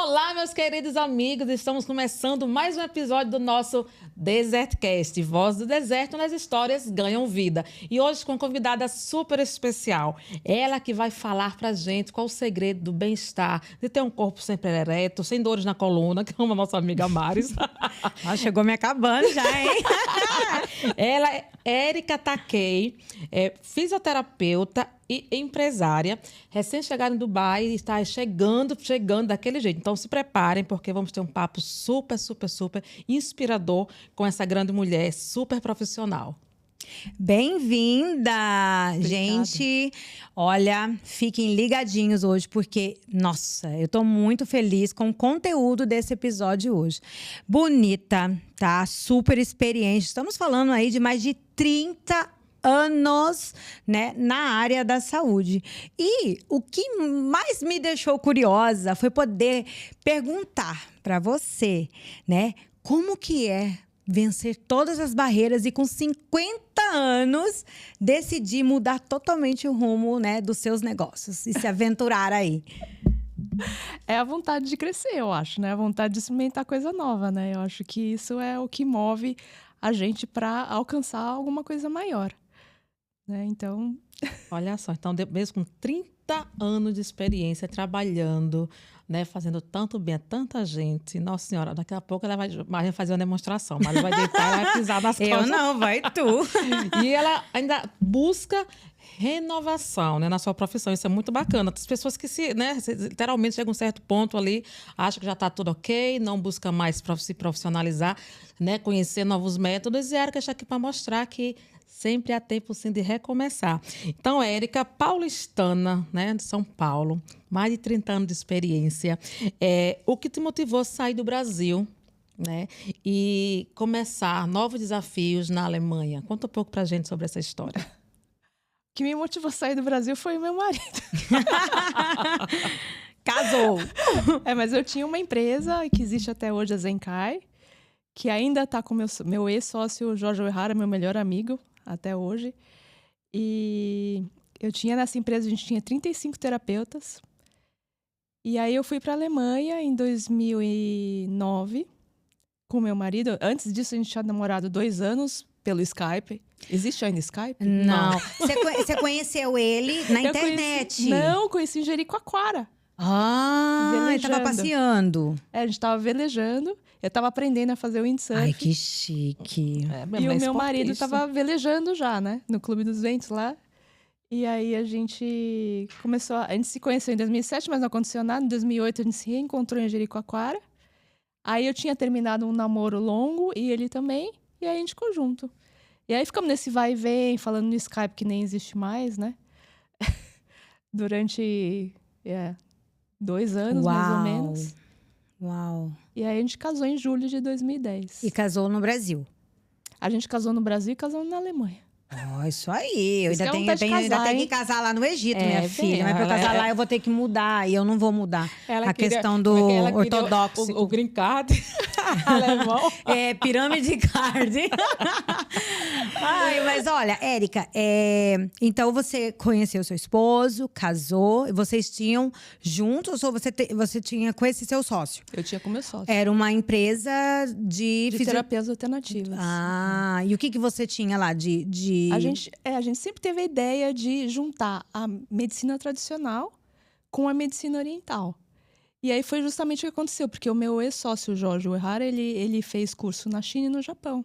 Olá, meus queridos amigos, estamos começando mais um episódio do nosso Desertcast, Voz do Deserto, onde as histórias ganham vida. E hoje com uma convidada super especial, ela que vai falar pra gente qual o segredo do bem-estar, de ter um corpo sempre ereto, sem dores na coluna, que é uma nossa amiga Maris. Chegou me acabando já, hein? Ela é Érica Takei, é fisioterapeuta e empresária, recém-chegada em Dubai, e está chegando daquele jeito. Então se preparem, porque vamos ter um papo super inspirador com essa grande mulher, super profissional. Bem-vinda, gente. Olha, fiquem ligadinhos hoje, porque, nossa, eu tô muito feliz com o conteúdo desse episódio hoje. Bonita, tá? Super experiente. Estamos falando aí de mais de 30 anos, né, na área da saúde. E o que mais me deixou curiosa foi poder perguntar para você, né, como que é vencer todas as barreiras e com 50 anos decidir mudar totalmente o rumo, né, dos seus negócios e se aventurar aí. É a vontade de crescer, eu acho, né? A vontade de experimentar coisa nova, né? Eu acho que isso é o que move a gente para alcançar alguma coisa maior, né? Então, olha só, então mesmo com 30 anos de experiência trabalhando, né, fazendo tanto bem a tanta gente, nossa senhora, daqui a pouco ela vai fazer uma demonstração, mas vai deitar e vai pisar nas costas. Eu não, vai tu. E ela ainda busca renovação, né, na sua profissão. Isso é muito bacana. As pessoas que literalmente chegam a um certo ponto ali, acham que já está tudo ok, não busca mais se profissionalizar, né, conhecer novos métodos, e a Érica está aqui para mostrar que sempre há tempo, sim, de recomeçar. Então, Érica, paulistana, né, de São Paulo, mais de 30 anos de experiência. O que te motivou a sair do Brasil, né, e começar novos desafios na Alemanha? Conta um pouco pra gente sobre essa história. o que me motivou a sair do Brasil foi o meu marido. Casou. Mas eu tinha uma empresa que existe até hoje, a Zenkai, que ainda está com meu ex-sócio Jorge Uehara, meu melhor amigo, até hoje. E eu tinha nessa empresa, a gente tinha 35 terapeutas. E aí eu fui para a Alemanha em 2009 com meu marido. Antes disso, a gente tinha namorado 2 anos pelo Skype. Existe ainda Skype? Não. Você conheceu ele na internet? Conheci em Jericoacoara. Ele tava passeando. A gente tava velejando. Eu tava aprendendo a fazer o windsurf. Ai, que chique. E o meu marido tava velejando já, né? No Clube dos Ventos lá. E aí a gente começou... A gente se conheceu em 2007, mas não aconteceu nada. Em 2008 a gente se reencontrou em Jericoacoara. Aí eu tinha terminado um namoro longo e ele também. E aí a gente ficou junto. E aí ficamos nesse vai e vem, falando no Skype, que nem existe mais, né? Durante 2 anos, mais ou menos. Uau. E aí a gente casou em julho de 2010. E casou no Brasil? A gente casou no Brasil e casou na Alemanha. Isso aí. Eu ainda tenho que casar lá no Egito, minha filha. Mas pra eu casar lá eu vou ter que mudar. E eu não vou mudar. Questão do ortodoxo. O green card alemão. Pirâmide card. Ai, mas olha, Érica, então você conheceu seu esposo, casou, vocês tinham juntos ou você tinha com esse seu sócio? Eu tinha com meu sócio. Era uma empresa de terapias alternativas. E o que você tinha lá de... A gente sempre teve a ideia de juntar a medicina tradicional com a medicina oriental. E aí foi justamente o que aconteceu, porque o meu ex-sócio, Jorge Uehara, ele fez curso na China e no Japão.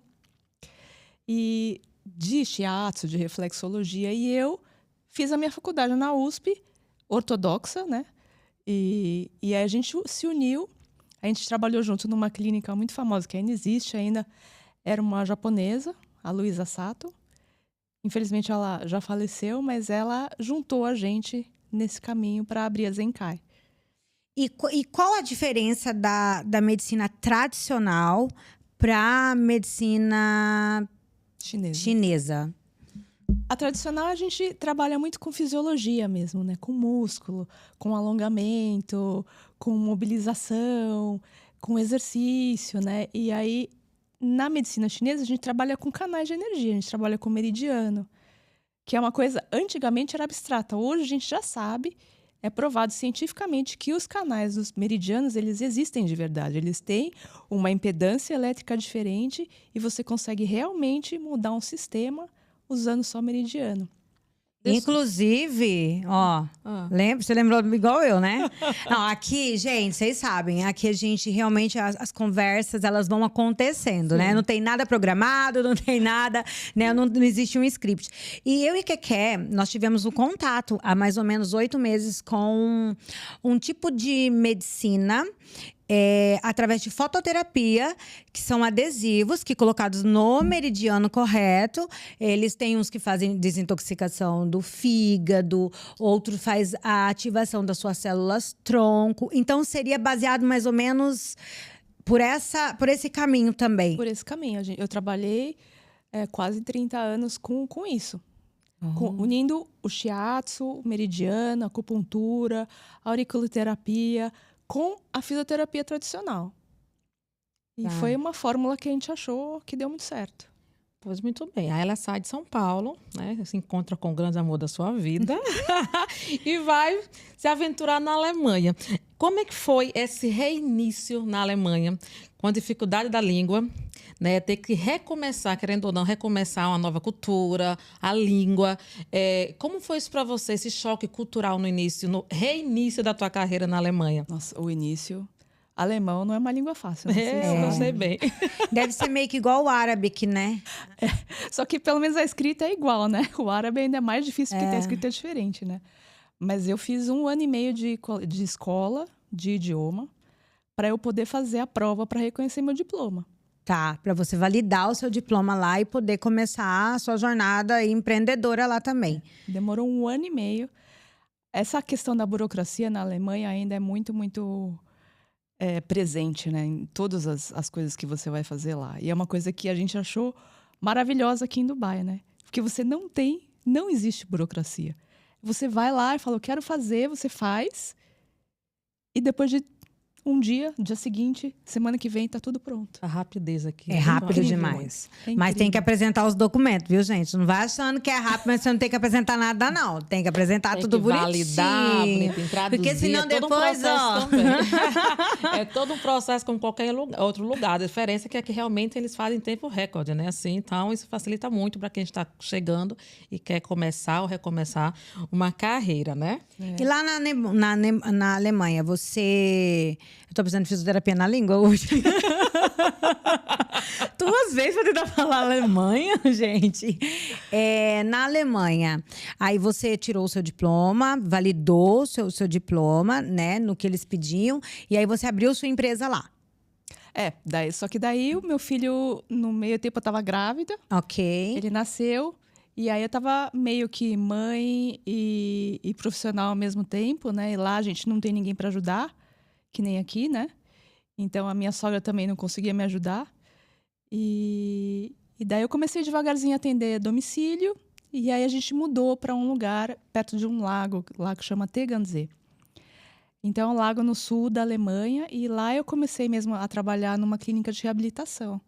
E de shiatsu, de reflexologia, e eu fiz a minha faculdade na USP, ortodoxa, né? E aí a gente se uniu, a gente trabalhou junto numa clínica muito famosa, que ainda existe ainda, era uma japonesa, a Luísa Sato. Infelizmente ela já faleceu, mas ela juntou a gente nesse caminho para abrir a Zenkai. E qual a diferença da medicina tradicional para a medicina chinesa? A tradicional a gente trabalha muito com fisiologia mesmo, né? Com músculo, com alongamento, com mobilização, com exercício, né? E aí, na medicina chinesa, a gente trabalha com canais de energia, a gente trabalha com meridiano, que é uma coisa, antigamente era abstrata, hoje a gente já sabe É provado cientificamente que os canais dos meridianos, eles existem de verdade. Eles têm uma impedância elétrica diferente e você consegue realmente mudar um sistema usando só meridiano. Inclusive, ó, você lembrou igual eu, né? Não, aqui, gente, vocês sabem, aqui a gente realmente, as conversas, elas vão acontecendo, né? Não tem nada programado, não tem nada, né? Não existe um script. E eu e Keké, nós tivemos um contato há mais ou menos 8 meses com um tipo de medicina através de fototerapia, que são adesivos que colocados no meridiano correto. Eles têm uns que fazem desintoxicação do fígado, outro faz a ativação das suas células tronco. Então, seria baseado mais ou menos por esse caminho também. Por esse caminho. Eu trabalhei quase 30 anos com isso. Unindo o shiatsu, o meridiano, a acupuntura, a auriculoterapia com a fisioterapia tradicional. E foi uma fórmula que a gente achou que deu muito certo. Pois muito bem. Aí ela sai de São Paulo, né? Se encontra com o grande amor da sua vida e vai se aventurar na Alemanha. Como é que foi esse reinício na Alemanha? Com a dificuldade da língua, né? Ter que recomeçar, querendo ou não, recomeçar uma nova cultura, a língua. Como foi isso para você, esse choque cultural no início, no reinício da tua carreira na Alemanha? Nossa, o início... Alemão não é uma língua fácil, né? Eu sei bem. Deve ser meio que igual o árabe, né? Só que pelo menos a escrita é igual, né? O árabe ainda é mais difícil porque a escrita é diferente, né? Mas eu fiz 1 ano e meio de escola de idioma para eu poder fazer a prova para reconhecer meu diploma. Tá, para você validar o seu diploma lá e poder começar a sua jornada empreendedora lá também. Demorou 1 ano e meio. Essa questão da burocracia na Alemanha ainda é muito, muito... presente, né, em todas as coisas que você vai fazer lá. E é uma coisa que a gente achou maravilhosa aqui em Dubai, né? Porque você não existe burocracia. Você vai lá e fala, eu quero fazer, você faz. E depois de um dia seguinte, semana que vem, tá tudo pronto. A rapidez aqui. É rápido demais. Mas tem que apresentar os documentos, viu, gente? Não vai achando que é rápido, mas você não tem que apresentar nada, não. Tem que apresentar tudo bonitinho. Validar, tem traduzir. Porque senão depois, é todo um processo como qualquer outro lugar. A diferença é que aqui realmente eles fazem tempo recorde, né? Assim, então, isso facilita muito para quem está chegando e quer começar ou recomeçar uma carreira, né? E lá na Alemanha, você... Eu tô precisando de fisioterapia na língua hoje. 2 vezes pra tentar falar Alemanha, gente. Na Alemanha, aí você tirou o seu diploma, validou o seu diploma, né? No que eles pediam. E aí você abriu sua empresa lá. Só que daí o meu filho, no meio tempo, eu tava grávida. Ok. Ele nasceu. E aí eu tava meio que mãe e profissional ao mesmo tempo, né? E lá a gente não tem ninguém para ajudar, que nem aqui, né? Então a minha sogra também não conseguia me ajudar. E daí eu comecei devagarzinho a atender domicílio. E aí a gente mudou para um lugar perto de um lago lá que chama Tegernsee. Então é um lago no sul da Alemanha. E lá eu comecei mesmo a trabalhar numa clínica de reabilitação.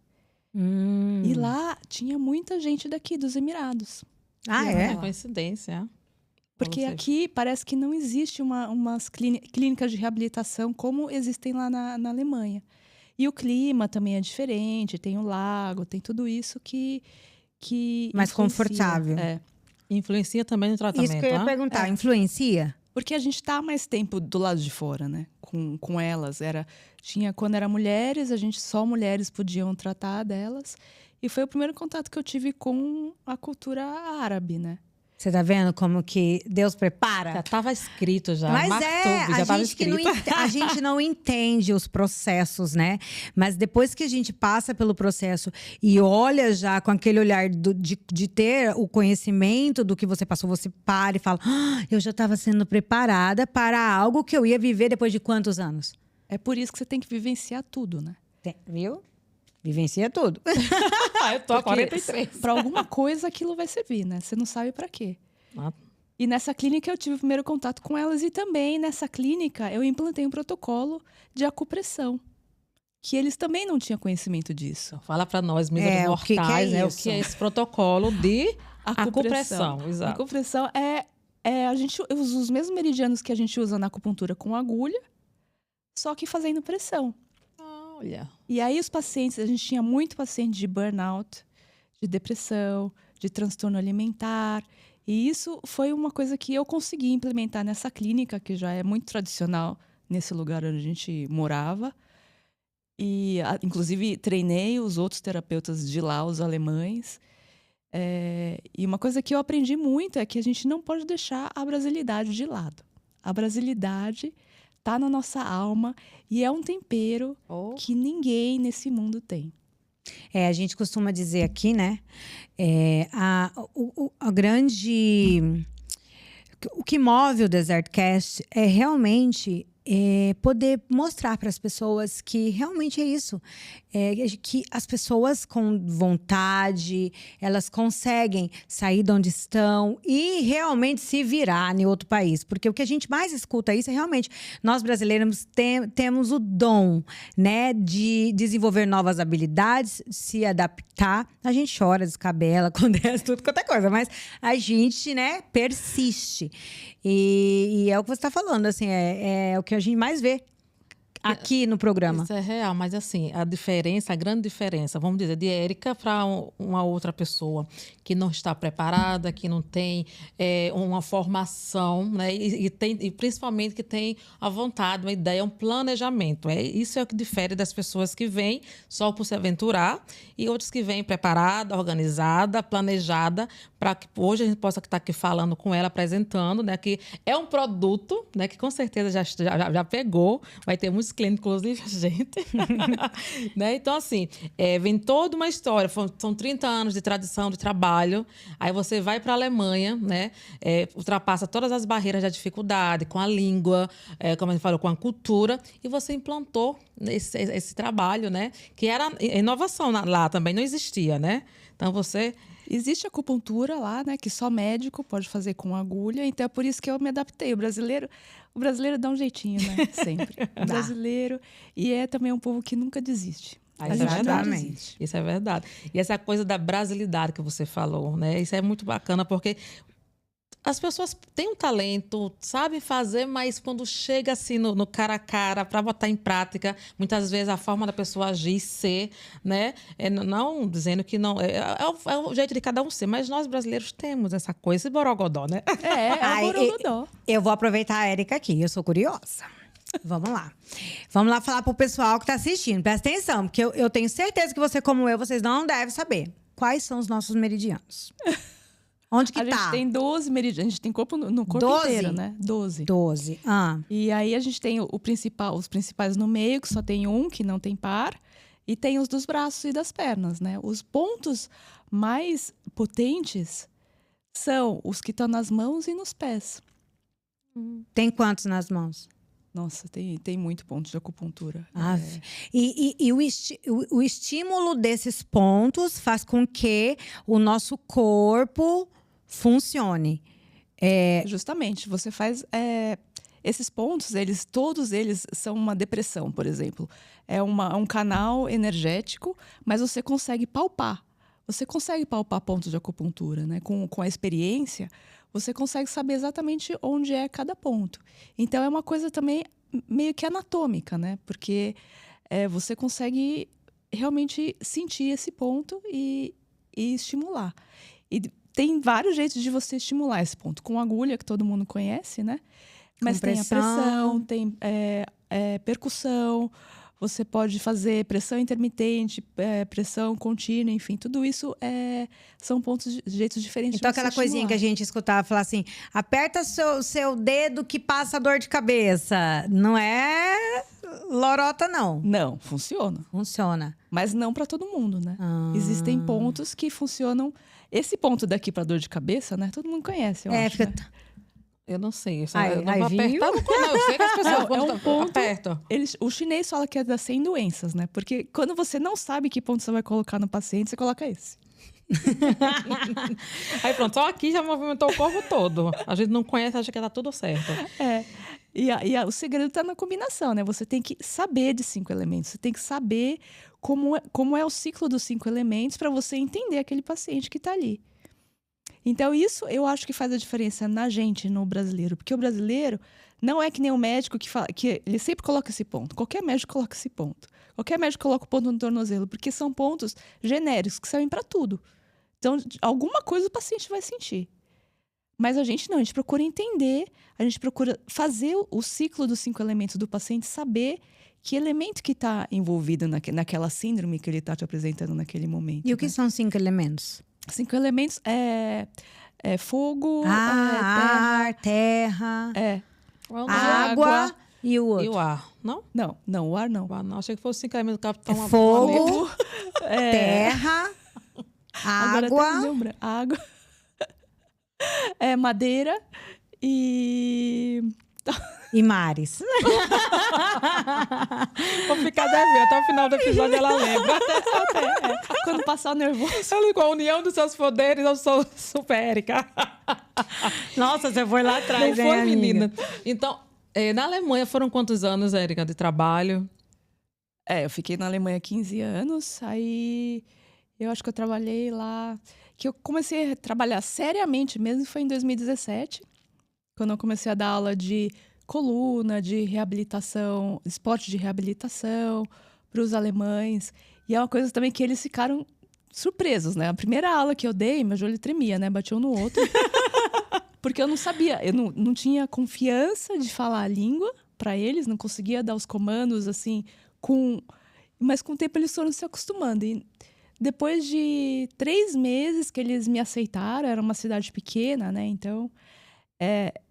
E lá tinha muita gente daqui, dos Emirados. Ah, é? Coincidência. Porque aqui parece que não existe umas clínicas de reabilitação como existem lá na Alemanha. E o clima também é diferente, tem o lago, tem tudo isso que mais influencia. Confortável. Influencia também no tratamento. Isso que eu ia perguntar, influencia? Porque a gente está mais tempo do lado de fora, né? Com elas. Quando era mulheres, só mulheres podiam tratar delas. E foi o primeiro contato que eu tive com a cultura árabe, né? Você tá vendo como que Deus prepara? Já estava escrito já. Mas a gente não entende os processos, né? Mas depois que a gente passa pelo processo e olha já com aquele olhar de ter o conhecimento do que você passou, você para e fala, eu já estava sendo preparada para algo que eu ia viver depois de quantos anos? É por isso que você tem que vivenciar tudo, né? Viu? Vivencia tudo. Eu tô a 43. Para alguma coisa aquilo vai servir, né? Você não sabe para quê. E nessa clínica eu tive o primeiro contato com elas. E também nessa clínica eu implantei um protocolo de acupressão. Que eles também não tinham conhecimento disso. Fala para nós, míseros mortais, é o que é esse protocolo de acupressão. Exato. Acupressão é a gente usa os mesmos meridianos que a gente usa na acupuntura com agulha, só que fazendo pressão. Olha. E aí os pacientes, a gente tinha muito paciente de burnout, de depressão, de transtorno alimentar. E isso foi uma coisa que eu consegui implementar nessa clínica, que já é muito tradicional nesse lugar onde a gente morava. E, inclusive, treinei os outros terapeutas de lá, os alemães. E uma coisa que eu aprendi muito é que a gente não pode deixar a brasilidade de lado. A brasilidade está na nossa alma e é um tempero que ninguém nesse mundo tem. A gente costuma dizer aqui, né? A grande... O que move o Desertcast é realmente poder mostrar para as pessoas que realmente é isso. Que as pessoas com vontade, elas conseguem sair de onde estão e realmente se virar em outro país. Porque o que a gente mais escuta isso é realmente, nós brasileiros temos o dom, né, de desenvolver novas habilidades, se adaptar. A gente chora, descabela, acontece tudo, qualquer coisa, mas a gente, né, persiste. E é o que você está falando, assim, é o que a gente mais vê aqui no programa. Isso é real, mas assim, a grande diferença, vamos dizer, de Érica para uma outra pessoa que não está preparada, que não tem uma formação, né? E principalmente que tem a vontade, uma ideia, um planejamento. Isso é o que difere das pessoas que vêm só por se aventurar e outros que vêm preparada, organizada, planejada, para que hoje a gente possa estar aqui falando com ela, apresentando, né? Que é um produto, né? Que com certeza já pegou, vai ter muitos clientes, inclusive a gente. Né? Então, assim, vem toda uma história. São 30 anos de tradição, de trabalho. Aí você vai para a Alemanha, né? Ultrapassa todas as barreiras da dificuldade, com a língua, como a gente falou, com a cultura. E você implantou esse trabalho, né? Que era inovação lá também, não existia, né? Então, você... Existe acupuntura lá, né? Que só médico pode fazer com agulha. Então, é por isso que eu me adaptei. O brasileiro dá um jeitinho, né? Sempre. O brasileiro. E é também um povo que nunca desiste. Isso é verdade. Isso é verdade. E essa coisa da brasilidade que você falou, né? Isso é muito bacana, porque as pessoas têm um talento, sabem fazer, mas quando chega assim no cara a cara para botar em prática, muitas vezes a forma da pessoa agir, ser, né? Não dizendo que não... É o jeito de cada um ser, mas nós brasileiros temos essa coisa, esse borogodó, né? É o borogodó. Eu vou aproveitar a Érica aqui, eu sou curiosa. Vamos lá. Vamos lá falar pro pessoal que tá assistindo. Presta atenção, porque eu tenho certeza que você, como eu, vocês não devem saber. Quais são os nossos meridianos? Onde que a gente tem 12 meridianos. A gente tem corpo no corpo 12? inteiro, né? 12. E aí a gente tem os principais no meio, que só tem um, que não tem par. E tem os dos braços e das pernas, né? Os pontos mais potentes são os que estão nas mãos e nos pés. Tem quantos nas mãos? Nossa, tem muito ponto de acupuntura. E o estímulo desses pontos faz com que o nosso corpo funcione. Justamente, você faz... esses pontos, todos eles são uma depressão, por exemplo. É um canal energético, mas você consegue palpar. Você consegue palpar pontos de acupuntura, né? Com a experiência, você consegue saber exatamente onde é cada ponto. Então, é uma coisa também meio que anatômica, né? Porque você consegue realmente sentir esse ponto e estimular. E tem vários jeitos de você estimular esse ponto. Com agulha, que todo mundo conhece, né? Mas tem a pressão, tem percussão. Você pode fazer pressão intermitente, pressão contínua, enfim. Tudo isso são jeitos diferentes então, de você aquela coisinha estimular. que a gente escutava, falar assim, aperta seu dedo que passa dor de cabeça. Não é lorota, não. Não, funciona. Funciona. Mas não para todo mundo, né? Existem pontos que funcionam. Esse ponto daqui para dor de cabeça, né? Todo mundo conhece, eu acho, né? Eu não sei. Eu não vou apertar no canal. Eu sei que as pessoas um ponto. Apertam. O chinês fala que é das 100 doenças, né? Porque quando você não sabe que ponto você vai colocar no paciente, você coloca esse. Aí pronto, só aqui já movimentou o corpo todo. A gente não conhece, acha que tá tudo certo. E o segredo está na combinação, né? Você tem que saber de 5 elementos. Você tem que saber como é o ciclo dos 5 elementos para você entender aquele paciente que está ali. Então, isso eu acho que faz a diferença na gente, no brasileiro. Porque o brasileiro não é que nem o médico que fala, que ele sempre coloca esse ponto. Qualquer médico coloca esse ponto. Qualquer médico coloca o ponto no tornozelo, porque são pontos genéricos que servem para tudo. Então, alguma coisa o paciente vai sentir. Mas a gente não, a gente procura entender, a gente procura fazer o ciclo dos 5 elementos do paciente, saber que elemento que está envolvido naquela síndrome que ele está te apresentando naquele momento. E o que são 5 elementos? 5 elementos é fogo, ar, terra, água e o outro. E o ar, não? Não, o ar não. O ar não. Achei que fosse 5 elementos do Capitão Fogo, terra, Agora até me água. lembra. Água. Madeira e mares. Vou ficar devendo. Até o final do episódio ela lembra. quando passar o nervoso. Com a união dos seus poderes, eu sou supérica. Nossa, você foi lá atrás, Não foi, hein, menina? amiga? Então, na Alemanha foram quantos anos, Érica, de trabalho? Eu fiquei na Alemanha 15 anos, aí eu acho que eu trabalhei lá... Que eu comecei a trabalhar seriamente mesmo foi em 2017, quando eu comecei a dar aula de coluna, de reabilitação, esporte de reabilitação para os alemães. E é uma coisa também que eles ficaram surpresos, né? A primeira aula que eu dei, meu joelho tremia, né? Batia um no outro. Porque eu não sabia, eu não tinha confiança de falar a língua para eles, não conseguia dar os comandos assim, mas com o tempo eles foram se acostumando. E depois de 3 meses que eles me aceitaram, era uma cidade pequena, né? Então,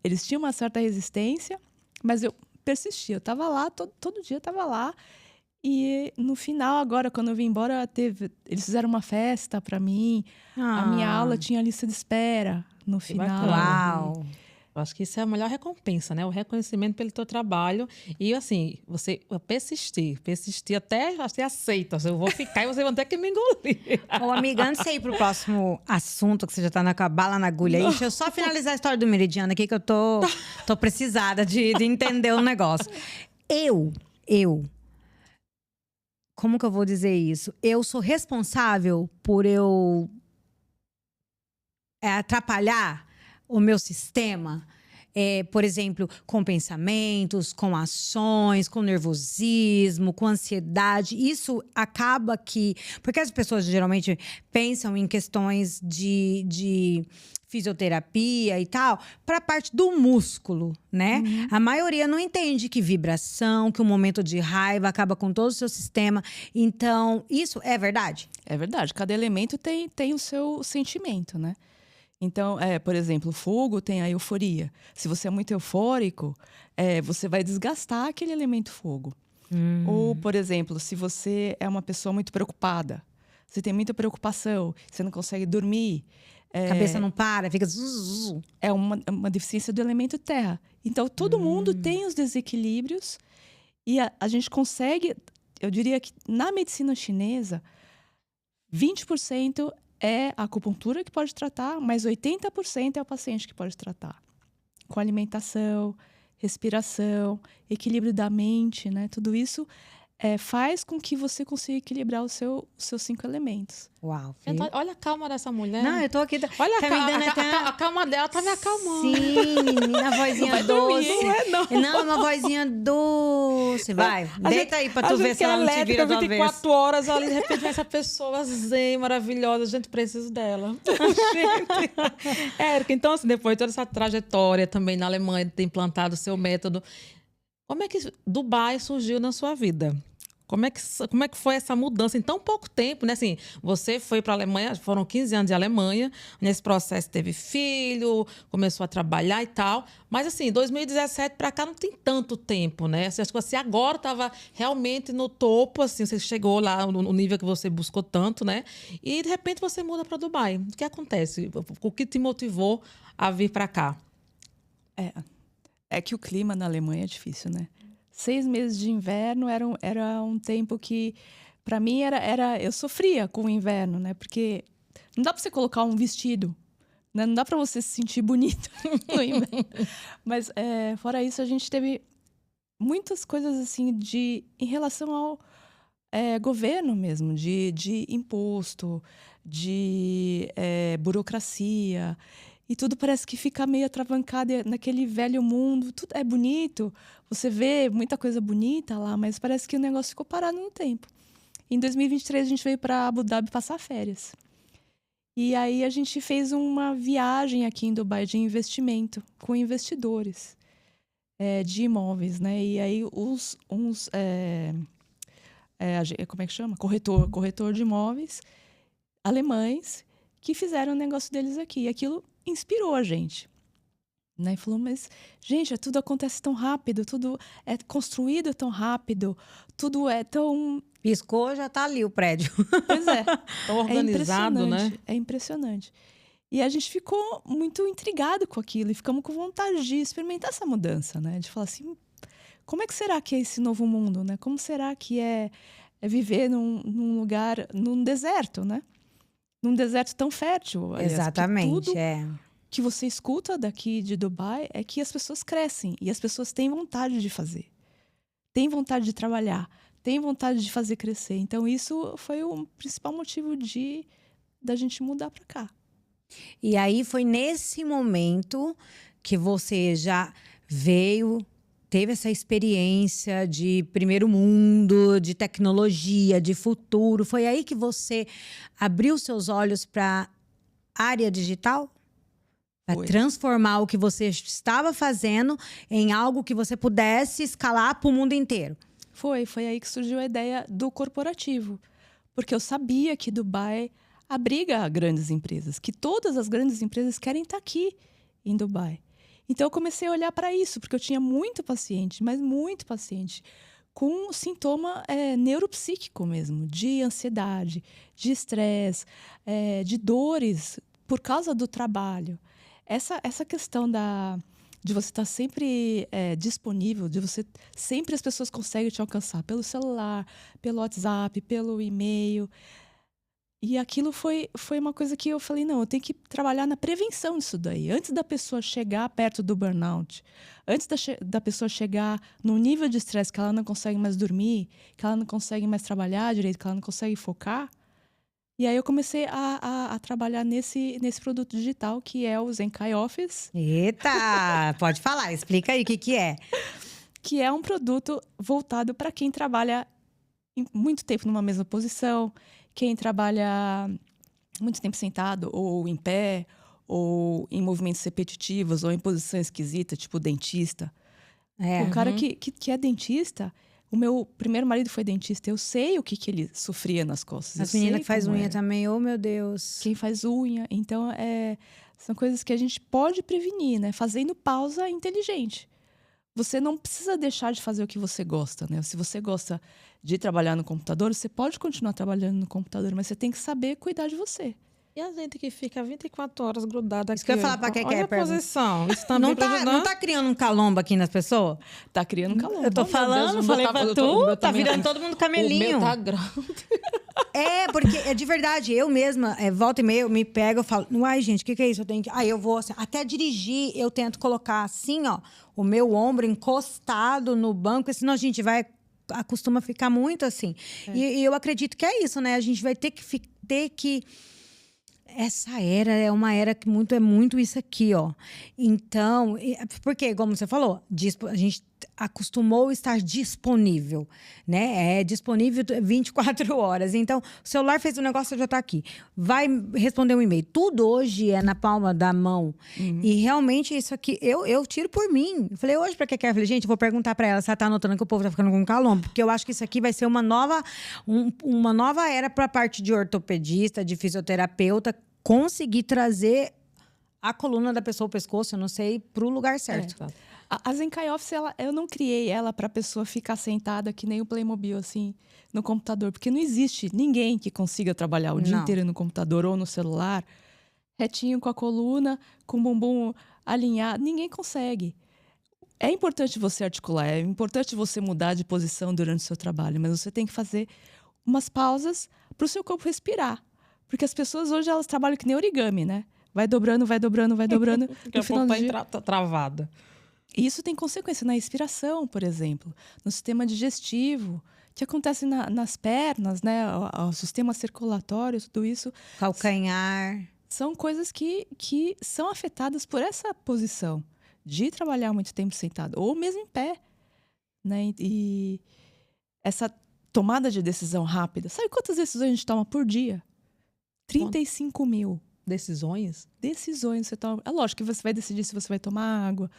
eles tinham uma certa resistência, mas eu persistia. Eu estava lá, todo dia eu estava lá. E no final, agora, quando eu vim embora, eles fizeram uma festa para mim. A minha aula tinha lista de espera no final. Uau! Eu acho que isso é a melhor recompensa, né? O reconhecimento pelo teu trabalho. E, assim, você persistir até você aceita. Eu vou ficar e você vai ter que me engolir. Ô, amiga, antes de você ir pro próximo assunto, que você já tá com a bala na agulha aí, deixa eu só finalizar a história do Meridiano aqui, que eu tô precisada de entender o negócio. Eu, como que eu vou dizer isso? Eu sou responsável por eu atrapalhar o meu sistema, por exemplo, com pensamentos, com ações, com nervosismo, com ansiedade. Isso acaba que... Porque as pessoas geralmente pensam em questões de fisioterapia e tal, para a parte do músculo, né? Uhum. A maioria não entende que vibração, que um momento de raiva acaba com todo o seu sistema. Então, isso é verdade? É verdade. Cada elemento tem o seu sentimento, né? Então, por exemplo, o fogo tem a euforia. Se você é muito eufórico, você vai desgastar aquele elemento fogo. Ou, por exemplo, se você é uma pessoa muito preocupada, você tem muita preocupação, você não consegue dormir. A cabeça não para, fica... É uma deficiência do elemento terra. Então, todo mundo tem os desequilíbrios e a gente consegue... Eu diria que na medicina chinesa, 20% é a acupuntura que pode tratar, mas 80% é o paciente que pode tratar. Com alimentação, respiração, equilíbrio da mente, né? Tudo isso faz com que você consiga equilibrar os seus 5 elementos. Uau, então, olha a calma dessa mulher. Não, eu tô aqui... Olha a calma dela, tá me acalmando. Sim, menina, a vozinha doce. Não, uma vozinha doce. Vai, deita aí pra tu ver se ela não te vira do avesso. 24 horas ali, de repente, essa pessoa zen, maravilhosa. Gente, preciso dela. Gente. Érica, então, assim, depois de toda essa trajetória também na Alemanha, de ter implantado o seu método, como é que Dubai surgiu na sua vida? Como é que foi essa mudança em tão pouco tempo, né? Assim, você foi para a Alemanha, foram 15 anos de Alemanha, nesse processo teve filho, começou a trabalhar e tal. Mas, assim, 2017 para cá não tem tanto tempo, né? Acho que você agora estava realmente no topo, assim, você chegou lá no nível que você buscou tanto, né? E, de repente, você muda para Dubai. O que acontece? O que te motivou a vir para cá? É que o clima na Alemanha é difícil, né? 6 meses de inverno era um tempo que, para mim, eu sofria com o inverno, né? Porque não dá para você colocar um vestido, né? Não dá para você se sentir bonita no inverno. Mas, fora isso, a gente teve muitas coisas, assim, em relação governo mesmo, de imposto, de burocracia. E tudo parece que fica meio atravancado naquele velho mundo. Tudo é bonito, você vê muita coisa bonita lá, mas parece que o negócio ficou parado no tempo. Em 2023, a gente veio para Abu Dhabi passar férias. E aí a gente fez uma viagem aqui em Dubai de investimento com investidores de imóveis, né? E aí como é que chama? Corretor de imóveis alemães que fizeram o negócio deles aqui. E aquilo inspirou a gente. Né? E falou, mas, gente, tudo acontece tão rápido, tudo é construído tão rápido, tudo é tão... Piscou, já tá ali o prédio. Pois é. Tão organizado, né? É impressionante. E a gente ficou muito intrigado com aquilo e ficamos com vontade de experimentar essa mudança, né? De falar assim, como é que será que é esse novo mundo, né? Como será que é viver num lugar, num deserto, né? Num deserto tão fértil. Aliás, Exatamente, tudo que você escuta daqui de Dubai é que as pessoas crescem e as pessoas têm vontade de fazer. Têm vontade de trabalhar, têm vontade de fazer crescer. Então, isso foi o principal motivo da gente mudar para cá. E aí foi nesse momento que você já veio, teve essa experiência de primeiro mundo, de tecnologia, de futuro. Foi aí que você abriu seus olhos para a área digital? Para transformar o que você estava fazendo em algo que você pudesse escalar para o mundo inteiro. Foi aí que surgiu a ideia do corporativo. Porque eu sabia que Dubai abriga grandes empresas, que todas as grandes empresas querem estar aqui em Dubai. Então eu comecei a olhar para isso, porque eu tinha muito paciente, mas muito paciente, com sintoma neuropsíquico mesmo, de ansiedade, de estresse, de dores por causa do trabalho. Essa questão de você estar sempre disponível, de você sempre as pessoas conseguem te alcançar pelo celular, pelo WhatsApp, pelo e-mail. E aquilo foi uma coisa que eu falei, não, eu tenho que trabalhar na prevenção disso daí. Antes da pessoa chegar perto do burnout, antes da pessoa chegar num nível de estresse que ela não consegue mais dormir, que ela não consegue mais trabalhar direito, que ela não consegue focar. E aí eu comecei a trabalhar nesse produto digital, que é o Zenkai Office. Eita! Pode falar, explica aí o que é. Que é um produto voltado para quem trabalha muito tempo numa mesma posição, quem trabalha muito tempo sentado, ou em pé, ou em movimentos repetitivos, ou em posição esquisita, tipo dentista. O cara que é dentista... O meu primeiro marido foi dentista. Eu sei o que ele sofria nas costas. As meninas que faz unha também, oh meu Deus. Quem faz unha. Então, são coisas que a gente pode prevenir, né? Fazendo pausa inteligente. Você não precisa deixar de fazer o que você gosta, né? Se você gosta de trabalhar no computador, você pode continuar trabalhando no computador, mas você tem que saber cuidar de você. E a gente que fica 24 horas grudada aqui. Isso que eu ia falar pra quem quer perguntar. Posição. Isso também não tá criando um calombo aqui nas pessoas? Tá criando um calombo. Eu tô falando, falei pra tu, tá virando todo mundo camelinho. O meu tá grande. Porque de verdade, eu mesma, volta e meia, eu me pego, eu falo, uai, gente, o que é isso? Eu tenho que... Aí eu vou, assim, até dirigir, eu tento colocar assim, ó, o meu ombro encostado no banco, senão a gente acostuma ficar muito assim. E eu acredito que é isso, né? A gente vai ter que essa era é uma era que é muito isso aqui, ó. Então, porque, como você falou, a gente acostumou a estar disponível, né? É disponível 24 horas. Então, o celular fez o negócio, já tá aqui. Vai responder um e-mail. Tudo hoje é na palma da mão. E realmente isso aqui, eu tiro por mim. Eu falei, hoje pra que quer? Eu falei, gente, eu vou perguntar pra ela se ela tá anotando que o povo tá ficando com calombo. Porque eu acho que isso aqui vai ser uma nova era pra parte de ortopedista, de fisioterapeuta, conseguir trazer a coluna da pessoa, o pescoço, eu não sei, pro lugar certo. A Zenkai Office, eu não criei ela pra pessoa ficar sentada que nem o Playmobil, assim, no computador. Porque não existe ninguém que consiga trabalhar o dia inteiro no computador ou no celular, retinho com a coluna, com o bumbum alinhado. Ninguém consegue. É importante você articular, é importante você mudar de posição durante o seu trabalho, mas você tem que fazer umas pausas pro seu corpo respirar. Porque as pessoas hoje, elas trabalham que nem origami, né? Vai dobrando, vai dobrando, vai dobrando. Daqui a pouco tá travada. E isso tem consequência na respiração, por exemplo. No sistema digestivo, que acontece nas pernas, né? O sistema circulatório, tudo isso. Calcanhar. São coisas que são afetadas por essa posição de trabalhar muito tempo sentado, ou mesmo em pé, né? E essa tomada de decisão rápida. Sabe quantas decisões a gente toma por dia? 35 mil. Decisões? Decisões você toma. É lógico que você vai decidir se você vai tomar água,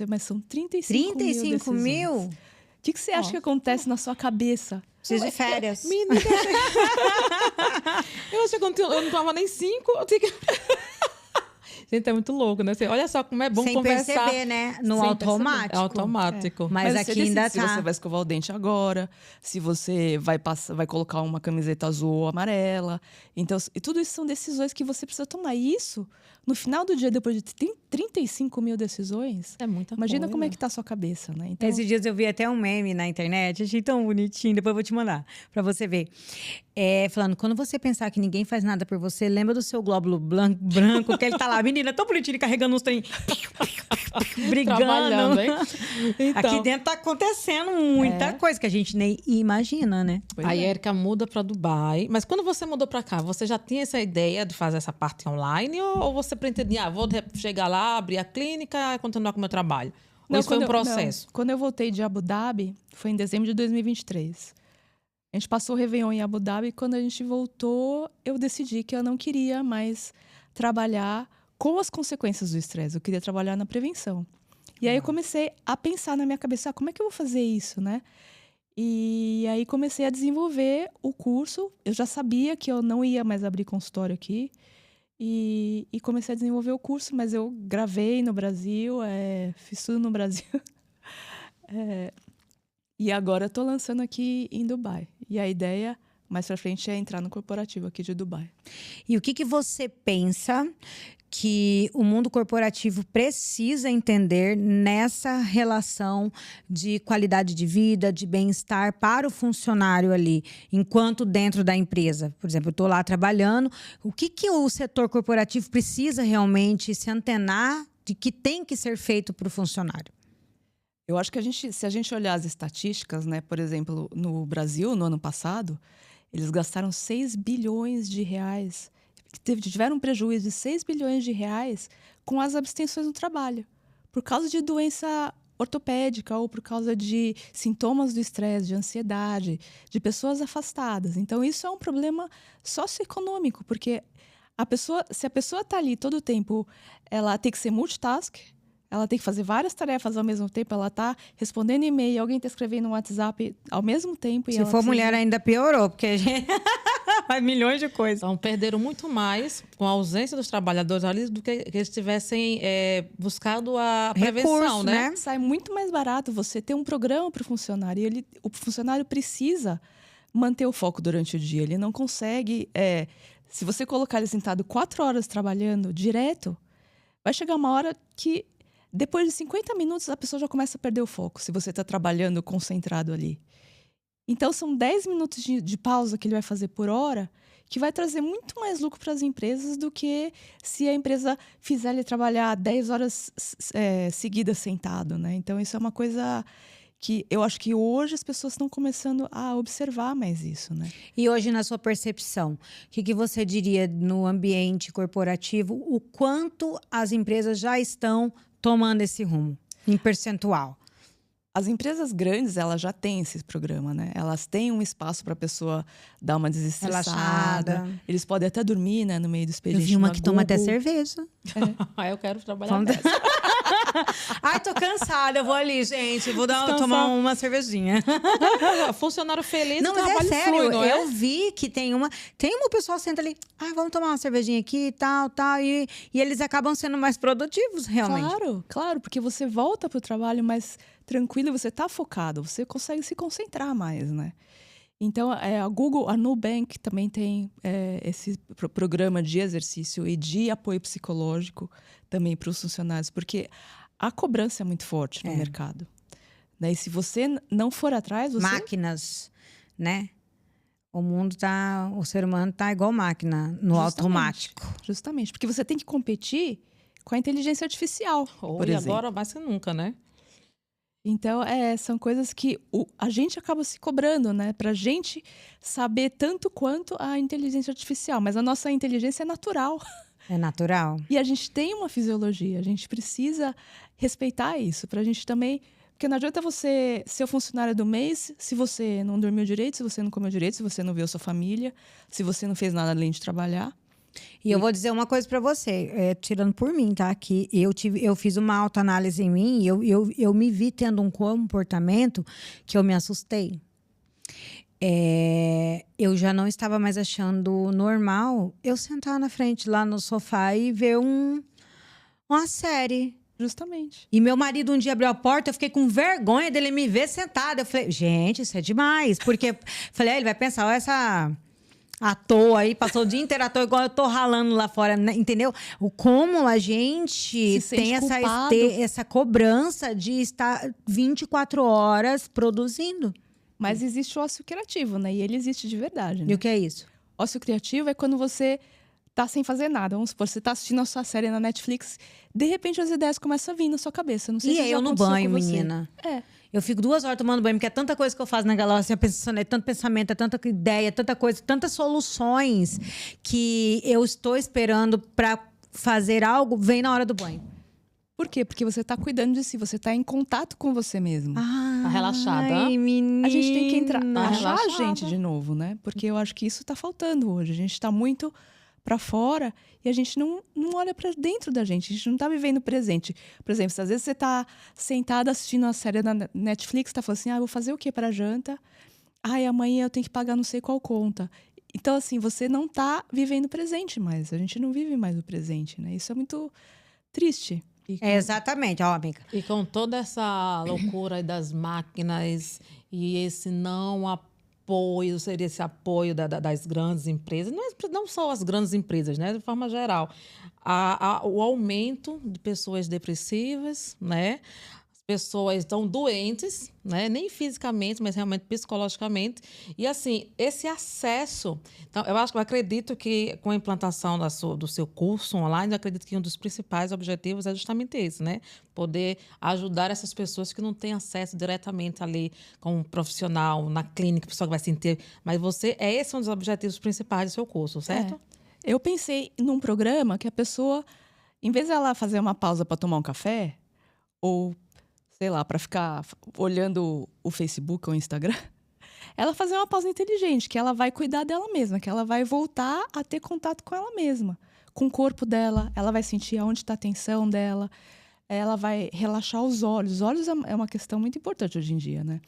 mas são 35 mil 35 mil? O que você acha que acontece na sua cabeça? Preciso de férias. Menina, eu achei que eu não tomava nem 5. Gente, é muito louco, né? Olha só como é bom Sem conversar. perceber, né? No Sem automático. perceber. É automático. Mas você aqui decide ainda se tá. você vai escovar o dente agora, se você vai colocar uma camiseta azul ou amarela. Então, e tudo isso são decisões que você precisa tomar. E isso, no final do dia, depois de 35 mil decisões, É muita imagina coisa. como é que tá a sua cabeça, né? Então, Esses dias eu vi até um meme na internet, achei tão bonitinho, depois eu vou te mandar, pra você ver. Falando, quando você pensar que ninguém faz nada por você, lembra do seu glóbulo branco, que ele tá lá, menina, tão bonitinho, carregando uns trem, brigando. Trabalhando, hein? Então, Aqui dentro tá acontecendo muita coisa que a gente nem imagina, né? pois a é. Érica muda para Dubai. Mas quando você mudou para cá, você já tinha essa ideia de fazer essa parte online? Ou você pretendia, vou chegar lá, abrir a clínica e continuar com o meu trabalho? Ou Não, isso foi um quando processo? quando eu voltei de Abu Dhabi, foi em dezembro de 2023. A gente passou o Réveillon em Abu Dhabi e quando a gente voltou, eu decidi que eu não queria mais trabalhar com as consequências do estresse. Eu queria trabalhar na prevenção. E aí eu comecei a pensar na minha cabeça, como é que eu vou fazer isso, né? E aí comecei a desenvolver o curso. Eu já sabia que eu não ia mais abrir consultório aqui. E comecei a desenvolver o curso, mas eu gravei no Brasil, fiz tudo no Brasil. E agora eu tô lançando aqui em Dubai. E a ideia, mais pra frente, é entrar no corporativo aqui de Dubai. E o que você pensa que o mundo corporativo precisa entender nessa relação de qualidade de vida, de bem-estar para o funcionário ali, enquanto dentro da empresa? Por exemplo, eu estou lá trabalhando. O que o setor corporativo precisa realmente se antenar de que tem que ser feito para o funcionário? Eu acho que se a gente olhar as estatísticas, né, por exemplo, no Brasil, no ano passado, eles gastaram 6 bilhões de reais, tiveram um prejuízo de 6 bilhões de reais com as abstenções no trabalho, por causa de doença ortopédica ou por causa de sintomas do estresse, de ansiedade, de pessoas afastadas. Então, isso é um problema socioeconômico, porque se a pessoa está ali todo o tempo, ela tem que ser multitask, ela tem que fazer várias tarefas ao mesmo tempo, ela está respondendo e-mail, alguém está escrevendo no WhatsApp ao mesmo tempo. Se for mulher, ainda piorou, porque a gente faz milhões de coisas. Então, perderam muito mais com a ausência dos trabalhadores ali do que eles tivessem buscado a prevenção, Recurso, né? Sai muito mais barato você ter um programa para o funcionário. E o funcionário precisa manter o foco durante o dia. Ele não consegue... se você colocar ele sentado 4 horas trabalhando direto, vai chegar uma hora que... Depois de 50 minutos, a pessoa já começa a perder o foco, se você está trabalhando concentrado ali. Então, são 10 minutos de pausa que ele vai fazer por hora, que vai trazer muito mais lucro para as empresas do que se a empresa fizer ele trabalhar 10 horas seguidas sentado, né? Então, isso é uma coisa que eu acho que hoje as pessoas estão começando a observar mais isso, né? E hoje, na sua percepção, o que você diria no ambiente corporativo, o quanto as empresas já estão tomando esse rumo, em percentual? As empresas grandes, elas já têm esse programa, né? Elas têm um espaço para a pessoa dar uma desestressada. Relaxada. Eles podem até dormir, né, no meio do expediente. Eu vi uma que toma até Google. cerveja. Eu quero trabalhar Vamos nessa. Ai, tô cansada, eu vou ali, gente. Vou Descansar. tomar uma cervejinha. Funcionário feliz, Não, o mas trabalho é sério, flui, não é? eu vi que tem uma pessoa senta ali, vamos tomar uma cervejinha aqui e tal, e eles acabam sendo mais produtivos, realmente. Claro, porque você volta para o trabalho mais tranquilo, você está focado, você consegue se concentrar mais, né? Então, a Google, a Nubank também tem esse programa de exercício e de apoio psicológico também para os funcionários, porque a cobrança é muito forte no mercado. Né? E se você não for atrás, você... Máquinas, né? O ser humano tá igual máquina, no automático. Justamente, porque você tem que competir com a inteligência artificial, por E exemplo. agora mais que nunca, né? Então, são coisas que a gente acaba se cobrando, né? Pra gente saber tanto quanto a inteligência artificial. Mas a nossa inteligência é natural. É natural. E a gente tem uma fisiologia. A gente precisa respeitar isso. Pra gente também... Porque não adianta você ser o funcionário do mês se você não dormiu direito, se você não comeu direito, se você não viu sua família, se você não fez nada além de trabalhar. E eu vou dizer uma coisa pra você, tirando por mim, tá? Que eu fiz uma autoanálise em mim e eu me vi tendo um comportamento que eu me assustei. Eu já não estava mais achando normal eu sentar na frente lá no sofá e ver uma série. Justamente. E meu marido um dia abriu a porta, eu fiquei com vergonha dele me ver sentada. Eu falei, gente, isso é demais. Porque, falei, ele vai pensar, olha essa... à toa aí, passou o dia inteiro à toa, igual eu tô ralando lá fora, né? Entendeu? Como a gente tem essa cobrança de estar 24 horas produzindo. Mas existe o ócio criativo, né? E ele existe de verdade, né? E o que é isso? Ócio criativo é quando você tá sem fazer nada. Vamos supor, você tá assistindo a sua série na Netflix, de repente as ideias começam a vir na sua cabeça. Não sei E se aí já eu no aconteceu banho, com você. menina. É. Eu fico 2 horas tomando banho, porque é tanta coisa que eu faço naquela hora, assim, pensando, é tanto pensamento, é tanta ideia, tanta coisa, tantas soluções que eu estou esperando para fazer algo, vem na hora do banho. Por quê? Porque você tá cuidando de si, você tá em contato com você mesmo. Tá relaxada. Ai, menina. A gente tem que entrar, Tá achar a relaxada. gente de novo, né? Porque eu acho que isso tá faltando hoje. A gente tá muito pra fora e a gente não olha pra dentro da gente. A gente não tá vivendo o presente. Por exemplo, se às vezes você tá sentada assistindo uma série na Netflix, tá falando assim, vou fazer o quê pra janta? Ai, amanhã eu tenho que pagar não sei qual conta. Então, assim, você não tá vivendo o presente mais. A gente não vive mais o presente, né? Isso é muito triste. Exatamente, ó, amiga. E com toda essa loucura aí das máquinas e esse não apoio, seria esse apoio das grandes empresas, não só as grandes empresas, né, de forma geral, o aumento de pessoas depressivas, né? As pessoas estão doentes, né? Nem fisicamente, mas realmente psicologicamente. E assim, esse acesso. Então, eu acredito que com a implantação do seu curso online, eu acredito que um dos principais objetivos é justamente esse, né? Poder ajudar essas pessoas que não têm acesso diretamente ali com um profissional, na clínica, pessoa que vai sentir. Mas esse é um dos objetivos principais do seu curso, certo? Eu pensei num programa que a pessoa, em vez de ela fazer uma pausa para tomar um café, ou sei lá, para ficar olhando o Facebook ou o Instagram, ela fazer uma pausa inteligente, que ela vai cuidar dela mesma, que ela vai voltar a ter contato com ela mesma, com o corpo dela, ela vai sentir aonde está a tensão dela, ela vai relaxar os olhos. Os olhos é uma questão muito importante hoje em dia, né?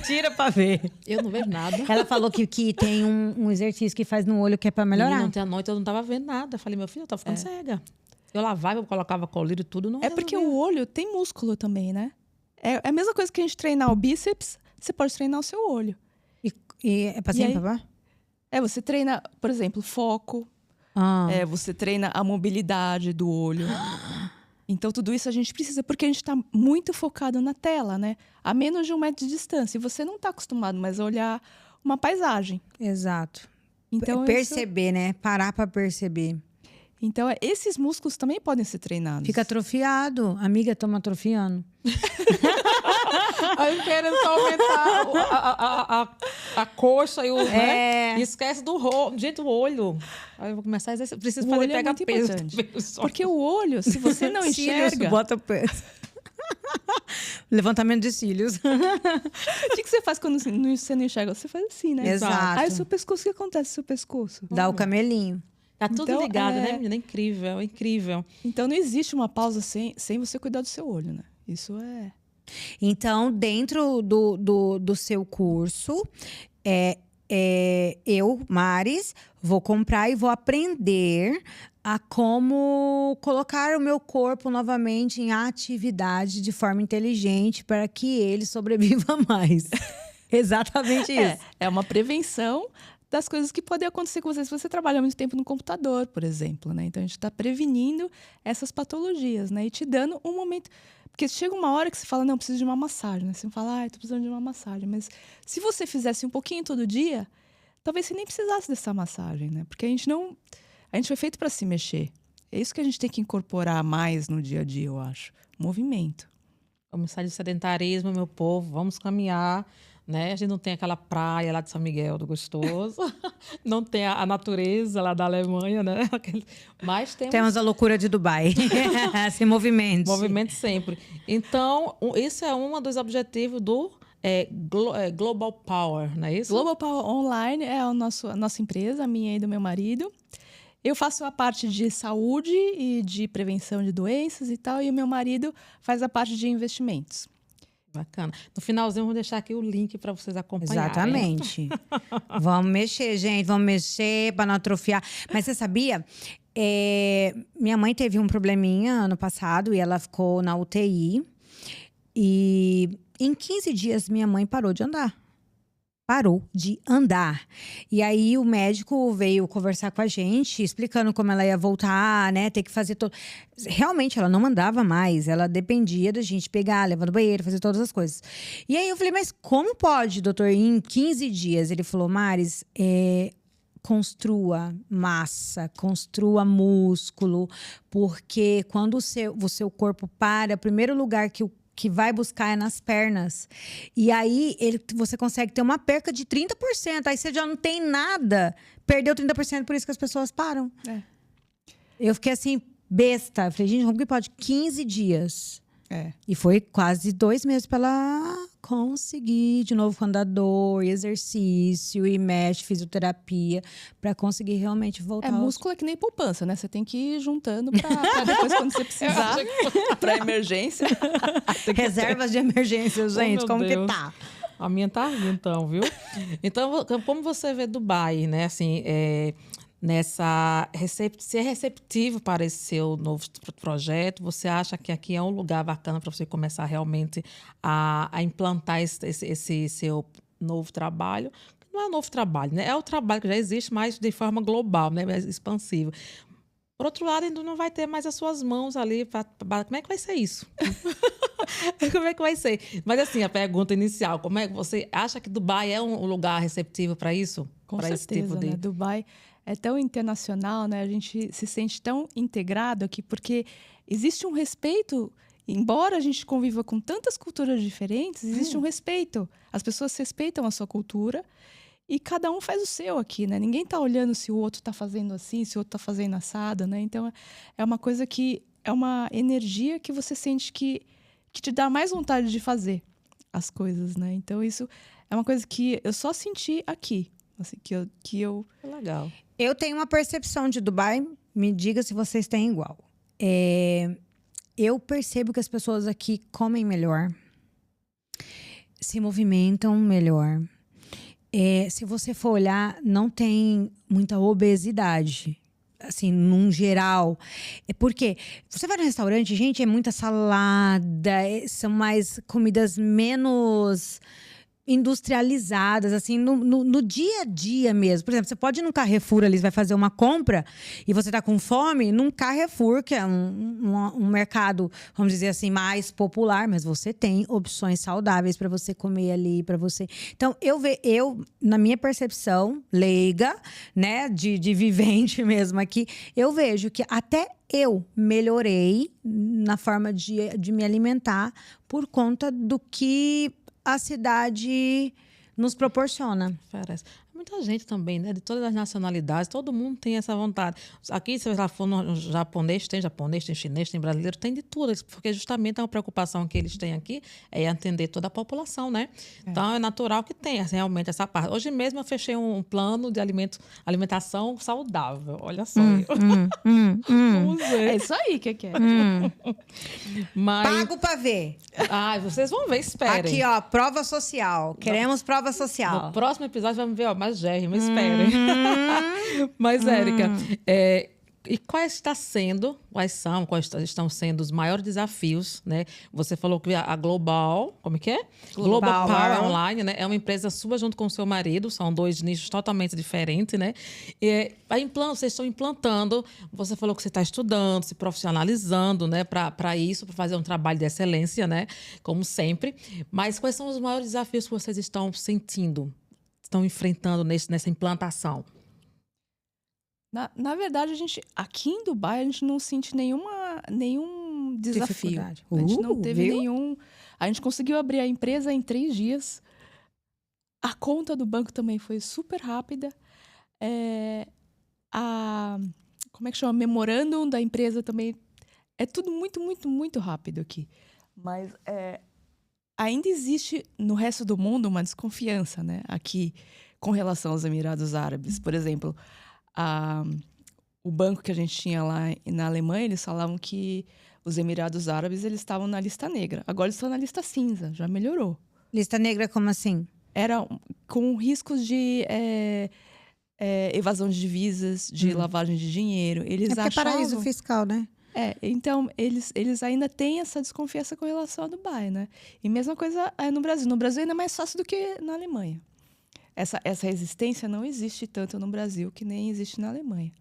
Tira pra ver. Eu não vejo nada. Ela falou que tem um exercício que faz no olho que é pra melhorar. Ontem à noite eu não estava vendo nada. Eu falei, meu filho, eu tô ficando cega. Eu lavava, eu colocava colírio e tudo. Não porque resolvia. o olho tem músculo também, né? É a mesma coisa que a gente treinar o bíceps, você pode treinar o seu olho. E é pra cima, papá? Você treina, por exemplo, foco. Você treina a mobilidade do olho. Então, tudo isso a gente precisa, porque a gente está muito focado na tela, né? A menos de 1 metro de distância. E você não está acostumado mais a olhar uma paisagem. Exato. Então, perceber, né? Parar pra perceber. Então, esses músculos também podem ser treinados. Fica atrofiado. Amiga, toma atrofiando. Aí querendo só aumentar a coxa e o... né? E esquece do gente, o olho. Aí eu vou começar a exercitar. Preciso fazer pegar muito peso. importante. Porque o olho, se você não enxerga... Bota peso. Levantamento de cílios. O que você faz quando você não enxerga? Você faz assim, né? Exato. Aí o seu pescoço, o que acontece com o seu pescoço? Dá o camelinho. Tá tudo Então, ligado, né, menina? É incrível, é incrível. Então, não existe uma pausa sem você cuidar do seu olho, né? Isso é... Então, dentro do seu curso, eu, Maris, vou comprar e vou aprender a como colocar o meu corpo novamente em atividade de forma inteligente para que ele sobreviva mais. Exatamente isso. É uma prevenção das coisas que podem acontecer com você se você trabalha muito tempo no computador, por exemplo, né? Então, a gente está prevenindo essas patologias, né? E te dando um momento... Porque chega uma hora que você fala, não, preciso de uma massagem, né? Você fala, tô precisando de uma massagem. Mas se você fizesse um pouquinho todo dia, talvez você nem precisasse dessa massagem, né? Porque a gente foi feito para se mexer. É isso que a gente tem que incorporar mais no dia a dia, eu acho. Movimento. Vamos sair do sedentarismo, meu povo, vamos caminhar, né? A gente não tem aquela praia lá de São Miguel do Gostoso, não tem a natureza lá da Alemanha, né? Mas Temos a loucura de Dubai. Sem movimentos. movimento sempre. Então, esse é um dos objetivos do Global Power, não é isso? Global Power Online é a nossa empresa, a minha e do meu marido. Eu faço a parte de saúde e de prevenção de doenças e tal, e o meu marido faz a parte de investimentos. Bacana. No finalzinho, vamos deixar aqui o link para vocês acompanharem. Exatamente. Vamos mexer, gente. Vamos mexer para não atrofiar. Mas você sabia? Minha mãe teve um probleminha ano passado e ela ficou na UTI. E em 15 dias, minha mãe parou de andar. Parou de andar. E aí o médico veio conversar com a gente, explicando como ela ia voltar, né? Ter que fazer todo. Realmente, ela não andava mais. Ela dependia da gente pegar, levar no banheiro, fazer todas as coisas. E aí eu falei, mas como pode, doutor, em 15 dias? Ele falou, Maris, construa massa, construa músculo, porque quando o seu corpo para, o primeiro lugar que vai buscar é nas pernas. E aí, você consegue ter uma perca de 30%. Aí você já não tem nada. Perdeu 30%, por isso que as pessoas param. Eu fiquei assim, besta. Eu falei, gente, como que pode? 15 dias. E foi quase 2 meses para ela conseguir, de novo, com andador, exercício, e mexe, fisioterapia, para conseguir realmente voltar. Músculo é que nem poupança, né? Você tem que ir juntando para depois, quando você precisar, para emergência. Reservas de emergência, gente, Oh, como Deus. que tá? A minha tá rindo, então, viu? Então, como você vê Dubai, né? Assim, ser receptivo para esse seu novo projeto, você acha que aqui é um lugar bacana para você começar realmente a implantar esse seu novo trabalho? Não é um novo trabalho, né? É o trabalho que já existe, mas de forma global, né? Mais expansiva. Por outro lado, ainda não vai ter mais as suas mãos ali. Como é que vai ser isso? Como é que vai ser? Mas assim, a pergunta inicial, como é que você acha que Dubai é um lugar receptivo para isso? Com pra certeza, esse tipo de... né? Dubai é tão internacional, né? A gente se sente tão integrado aqui, porque existe um respeito, embora a gente conviva com tantas culturas diferentes, existe um respeito. As pessoas respeitam a sua cultura e cada um faz o seu aqui, né? Ninguém tá olhando se o outro tá fazendo assim, se o outro tá fazendo assado, né? Então, é uma coisa que... é uma energia que você sente que te dá mais vontade de fazer as coisas, né? Então, isso é uma coisa que eu só senti aqui. Assim, que eu... Legal. Eu tenho uma percepção de Dubai, me diga se vocês têm igual. Eu percebo que as pessoas aqui comem melhor, se movimentam melhor. Se você for olhar, não tem muita obesidade, assim, num geral. Porque você vai no restaurante, gente, é muita salada, são mais comidas menos industrializadas, assim, no dia a dia mesmo. Por exemplo, você pode ir num Carrefour ali, você vai fazer uma compra e você tá com fome, num Carrefour, que é um mercado, vamos dizer assim, mais popular, mas você tem opções saudáveis para você comer ali, para você... Então, eu, na minha percepção leiga, né, de vivente mesmo aqui, eu vejo que até eu melhorei na forma de me alimentar por conta do que a cidade nos proporciona. Parece. Muita gente também, né? De todas as nacionalidades, todo mundo tem essa vontade. Aqui, se você for no japonês, tem chinês, tem brasileiro, tem de tudo. Porque justamente a preocupação que eles têm aqui é atender toda a população, né? Então, é natural que tenha realmente essa parte. Hoje mesmo eu fechei um plano de alimentação saudável. Olha só. Vamos ver. É isso aí que eu quero. Mas... Pago pra ver. Ai, vocês vão ver, esperem. Aqui, ó, prova social. Queremos prova social. No próximo episódio vamos ver, ó, mais gérrima, esperem. Mas, Érica, e quais estão sendo os maiores desafios, né? Você falou que a Global, como é que é? Global Power Online, né? É uma empresa sua junto com o seu marido, são 2 nichos totalmente diferentes, né? Vocês estão implantando, você falou que você está estudando, se profissionalizando, né? Para isso, para fazer um trabalho de excelência, né? Como sempre. Mas quais são os maiores desafios que vocês estão sentindo, estão enfrentando nessa implantação? Na verdade, aqui em Dubai, a gente não sente nenhum desafio. Dificuldade. A gente não teve Viu? nenhum... A gente conseguiu abrir a empresa em 3 dias. A conta do banco também foi super rápida. Como é que chama? Memorandum da empresa também. É tudo muito, muito, muito rápido aqui. Mas ainda existe no resto do mundo uma desconfiança, né? Aqui, com relação aos Emirados Árabes. Por exemplo, o banco que a gente tinha lá na Alemanha, eles falavam que os Emirados Árabes eles estavam na lista negra. Agora eles estão na lista cinza, já melhorou. Lista negra como assim? Era com riscos de evasão de divisas, de lavagem de dinheiro. Eles Porque é achavam... paraíso fiscal, né? Então, eles ainda têm essa desconfiança com relação a Dubai, né? E mesma coisa no Brasil. No Brasil ainda é mais fácil do que na Alemanha. Essa resistência não existe tanto no Brasil que nem existe na Alemanha.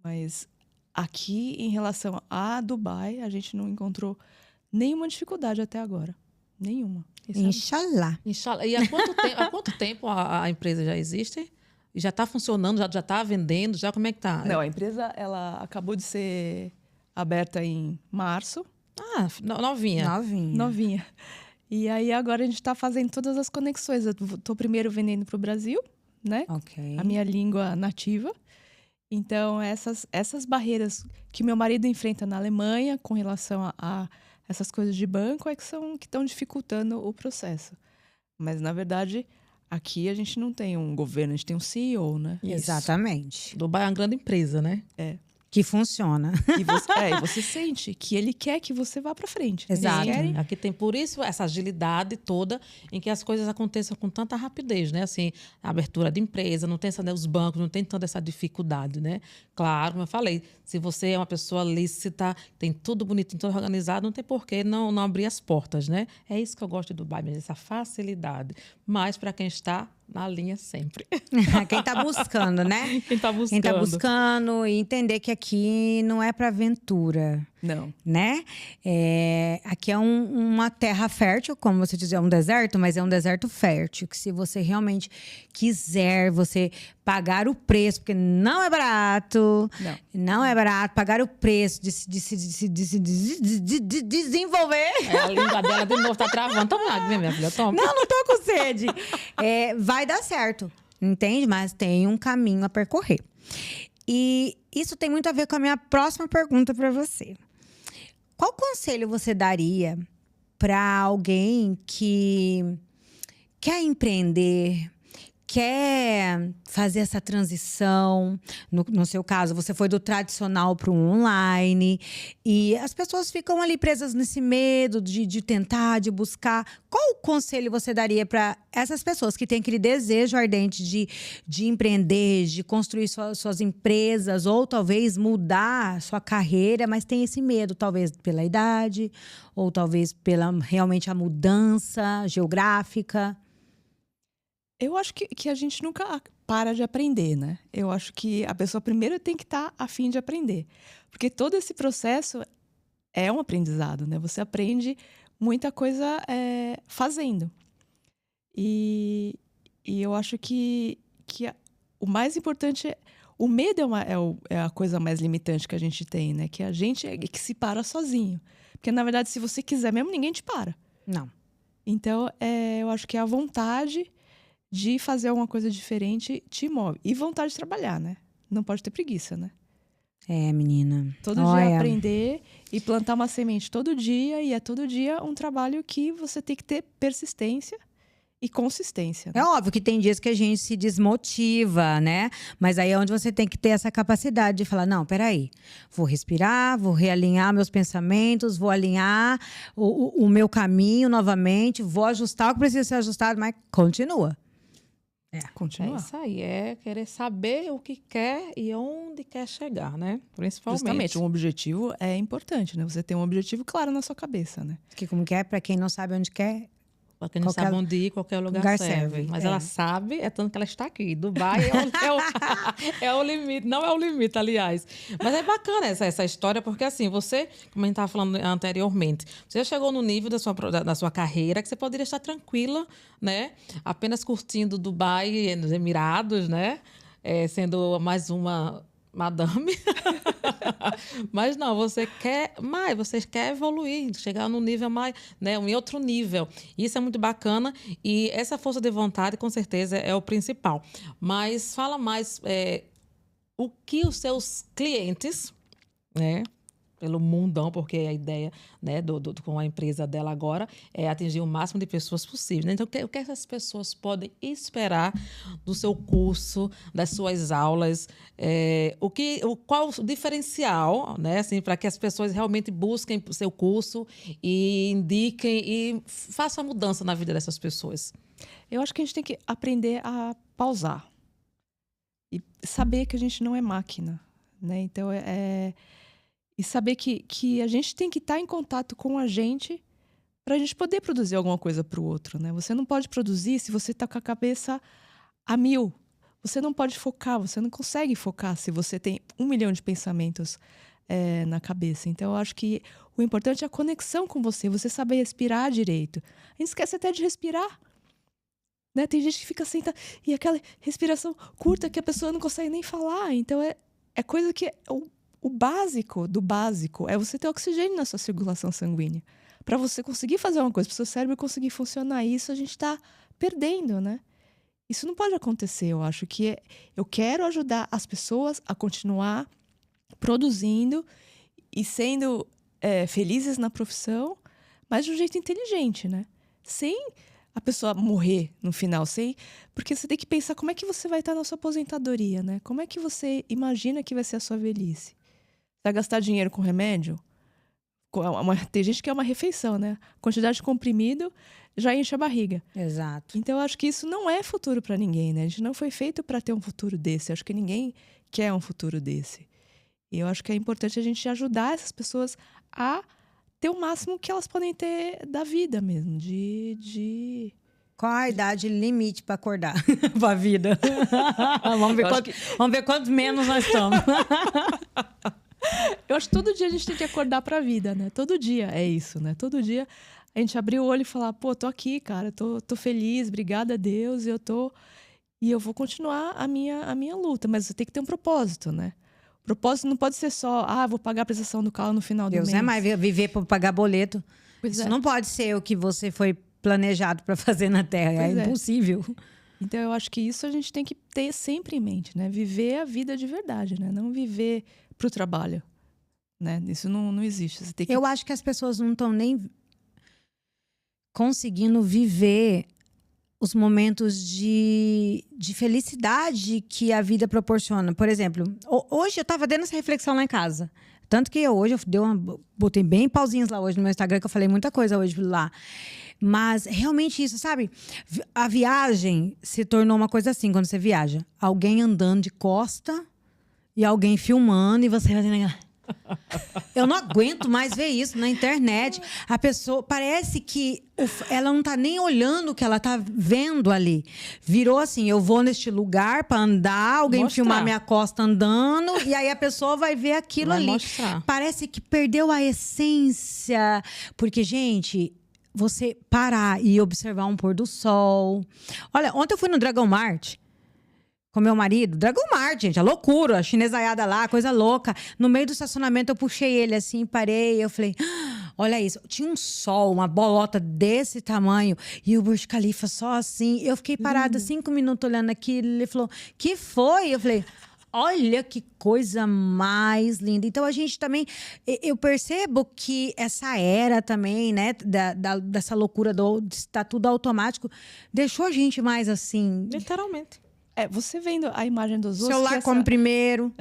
Mas aqui, em relação a Dubai, a gente não encontrou nenhuma dificuldade até agora. Nenhuma. Inxalá. E há quanto tempo a empresa já existe? E já está funcionando, já está vendendo? Já como é que está? Não, a empresa ela acabou de ser aberta em março. Ah, novinha. Novinha. E aí agora a gente está fazendo todas as conexões. Eu estou primeiro vendendo para o Brasil, né? Ok. A minha língua nativa. Então, essas barreiras que meu marido enfrenta na Alemanha com relação a essas coisas de banco que estão dificultando o processo. Mas, na verdade, aqui a gente não tem um governo, a gente tem um CEO, né? Exatamente. Dubai é uma grande empresa, né? Que funciona. E você sente que ele quer que você vá para frente. Exato. Aqui tem, por isso, essa agilidade toda em que as coisas aconteçam com tanta rapidez, né? Assim, a abertura de empresa, não tem os bancos, não tem tanta essa dificuldade, né? Claro, como eu falei, se você é uma pessoa lícita, tem tudo bonitinho, tudo organizado, não tem por que não abrir as portas, né? É isso que eu gosto de Dubai, mesmo, essa facilidade. Mas para quem está na linha sempre. Quem tá buscando, né? Quem tá buscando. Quem tá buscando e entender que aqui não é para aventura. Não. Né? Aqui é uma terra fértil, como você dizia, é um deserto, mas é um deserto fértil. Que se você realmente quiser, você pagar o preço, porque não é barato. Não é barato. Pagar o preço de se desenvolver. A língua dela de novo tá travando. Toma água, minha filha, toma. Não tô com sede. Vai dar certo, entende? Mas tem um caminho a percorrer. E isso tem muito a ver com a minha próxima pergunta para você. Qual conselho você daria para alguém que quer empreender, quer fazer essa transição? No seu caso, você foi do tradicional para o online. E as pessoas ficam ali presas nesse medo de tentar, de buscar. Qual o conselho você daria para essas pessoas que têm aquele desejo ardente de empreender, de construir suas empresas, ou talvez mudar sua carreira, mas tem esse medo, talvez pela idade, ou talvez pela realmente a mudança geográfica? Eu acho que a gente nunca para de aprender, né? Eu acho que a pessoa primeiro tem que estar a fim de aprender. Porque todo esse processo é um aprendizado, né? Você aprende muita coisa fazendo. E eu acho que o mais importante o medo é a coisa mais limitante que a gente tem, né? Que a gente que se para sozinho. Porque, na verdade, se você quiser mesmo, ninguém te para. Não. Então, eu acho que a vontade de fazer alguma coisa diferente te move. E vontade de trabalhar, né? Não pode ter preguiça, né? Menina. Todo dia aprender e plantar uma semente todo dia. E é todo dia um trabalho que você tem que ter persistência e consistência. Né? É óbvio que tem dias que a gente se desmotiva, né? Mas aí é onde você tem que ter essa capacidade de falar, não, peraí, vou respirar, vou realinhar meus pensamentos, vou alinhar o meu caminho novamente, vou ajustar o que precisa ser ajustado, mas continua. Continuar. É isso aí, querer saber o que quer e onde quer chegar, né? Principalmente. Justamente, um objetivo é importante, né? Você tem um objetivo claro na sua cabeça, né? Que como que é, pra quem não sabe onde quer... Pra quem não sabe onde ir, qualquer lugar serve. Mas ela sabe, tanto que ela está aqui. Dubai é o limite, não é o limite, aliás. Mas é bacana essa história, porque assim, você, como a gente estava falando anteriormente, você já chegou no nível da sua carreira que você poderia estar tranquila, né? Apenas curtindo Dubai, nos Emirados, né? sendo mais uma madame. Mas não, você quer mais, você quer evoluir, chegar num nível mais, né, em outro nível. Isso é muito bacana e essa força de vontade, com certeza, é o principal. Mas fala mais o que os seus clientes, né, pelo mundão, porque a ideia, né, com a empresa dela agora é atingir o máximo de pessoas possível, né? Então, o que essas pessoas podem esperar do seu curso, das suas aulas? Qual o diferencial, né, assim, para que as pessoas realmente busquem o seu curso e indiquem e façam a mudança na vida dessas pessoas? Eu acho que a gente tem que aprender a pausar e saber que a gente não é máquina, né? Então, e saber que a gente tem que estar em contato com a gente para a gente poder produzir alguma coisa para o outro, né? Você não pode produzir se você está com a cabeça a 1000. Você não pode focar, você não consegue focar se você tem 1 milhão de pensamentos na cabeça. Então, eu acho que o importante é a conexão com você saber respirar direito. A gente esquece até de respirar. Né? Tem gente que fica sentada e aquela respiração curta que a pessoa não consegue nem falar. Então, é coisa que... O básico do básico é você ter oxigênio na sua circulação sanguínea. Para você conseguir fazer uma coisa, para o seu cérebro conseguir funcionar. Isso a gente está perdendo, né? Isso não pode acontecer. Eu acho que eu quero ajudar as pessoas a continuar produzindo e sendo felizes na profissão, mas de um jeito inteligente, né? Sem a pessoa morrer no final, porque você tem que pensar como é que você vai estar na sua aposentadoria, né? Como é que você imagina que vai ser a sua velhice? Vai gastar dinheiro com remédio? Tem gente que é uma refeição, né? A quantidade de comprimido já enche a barriga. Exato. Então, eu acho que isso não é futuro para ninguém, né? A gente não foi feito para ter um futuro desse. Eu acho que ninguém quer um futuro desse. E eu acho que é importante a gente ajudar essas pessoas a ter o máximo que elas podem ter da vida mesmo. Qual a idade limite para acordar para a vida? Vamos ver quantos menos nós estamos. Eu acho que todo dia a gente tem que acordar para a vida, né? Todo dia é isso, né? Todo dia a gente abrir o olho e falar, pô, tô aqui, cara, tô feliz, obrigada a Deus, e eu vou continuar a minha luta, mas você tem que ter um propósito, né? O propósito não pode ser só, vou pagar a prestação do carro no final do mês. Deus é mais viver para pagar boleto. Pois Isso não pode ser o que você foi planejado para fazer na Terra, é impossível. Então, eu acho que isso a gente tem que ter sempre em mente, né? Viver a vida de verdade, né? Não viver pro trabalho, né? Isso não existe. Você tem que... Eu acho que as pessoas não estão nem conseguindo viver os momentos de felicidade que a vida proporciona. Por exemplo, hoje eu estava dando essa reflexão lá em casa. Tanto que hoje botei bem pauzinhos lá hoje no meu Instagram, que eu falei muita coisa hoje lá. Mas realmente isso, sabe? A viagem se tornou uma coisa assim, quando você viaja. Alguém andando de costa e alguém filmando e você fazendo... Eu não aguento mais ver isso na internet. A pessoa, parece que ela não tá nem olhando o que ela tá vendo ali. Virou assim, eu vou neste lugar para andar, alguém filmar minha costa andando, e aí a pessoa vai ver aquilo ali. Mostrar. Parece que perdeu a essência. Porque, gente, você parar e observar um pôr do sol. Olha, ontem eu fui no Dragon Mart com meu marido. Dragon Mart, gente, é loucura. A chinesaiada lá, coisa louca. No meio do estacionamento, eu puxei ele assim, parei. Eu falei, olha isso. Tinha um sol, uma bolota desse tamanho. E o Burj Khalifa só assim. Eu fiquei parada 5 minutos olhando aquilo. Ele falou, que foi? Eu falei, olha que coisa mais linda. Então, a gente também... Eu percebo que essa era também, né? Dessa loucura de estar tudo automático, deixou a gente mais assim... Literalmente. Você vendo a imagem dos outros... Celular come primeiro.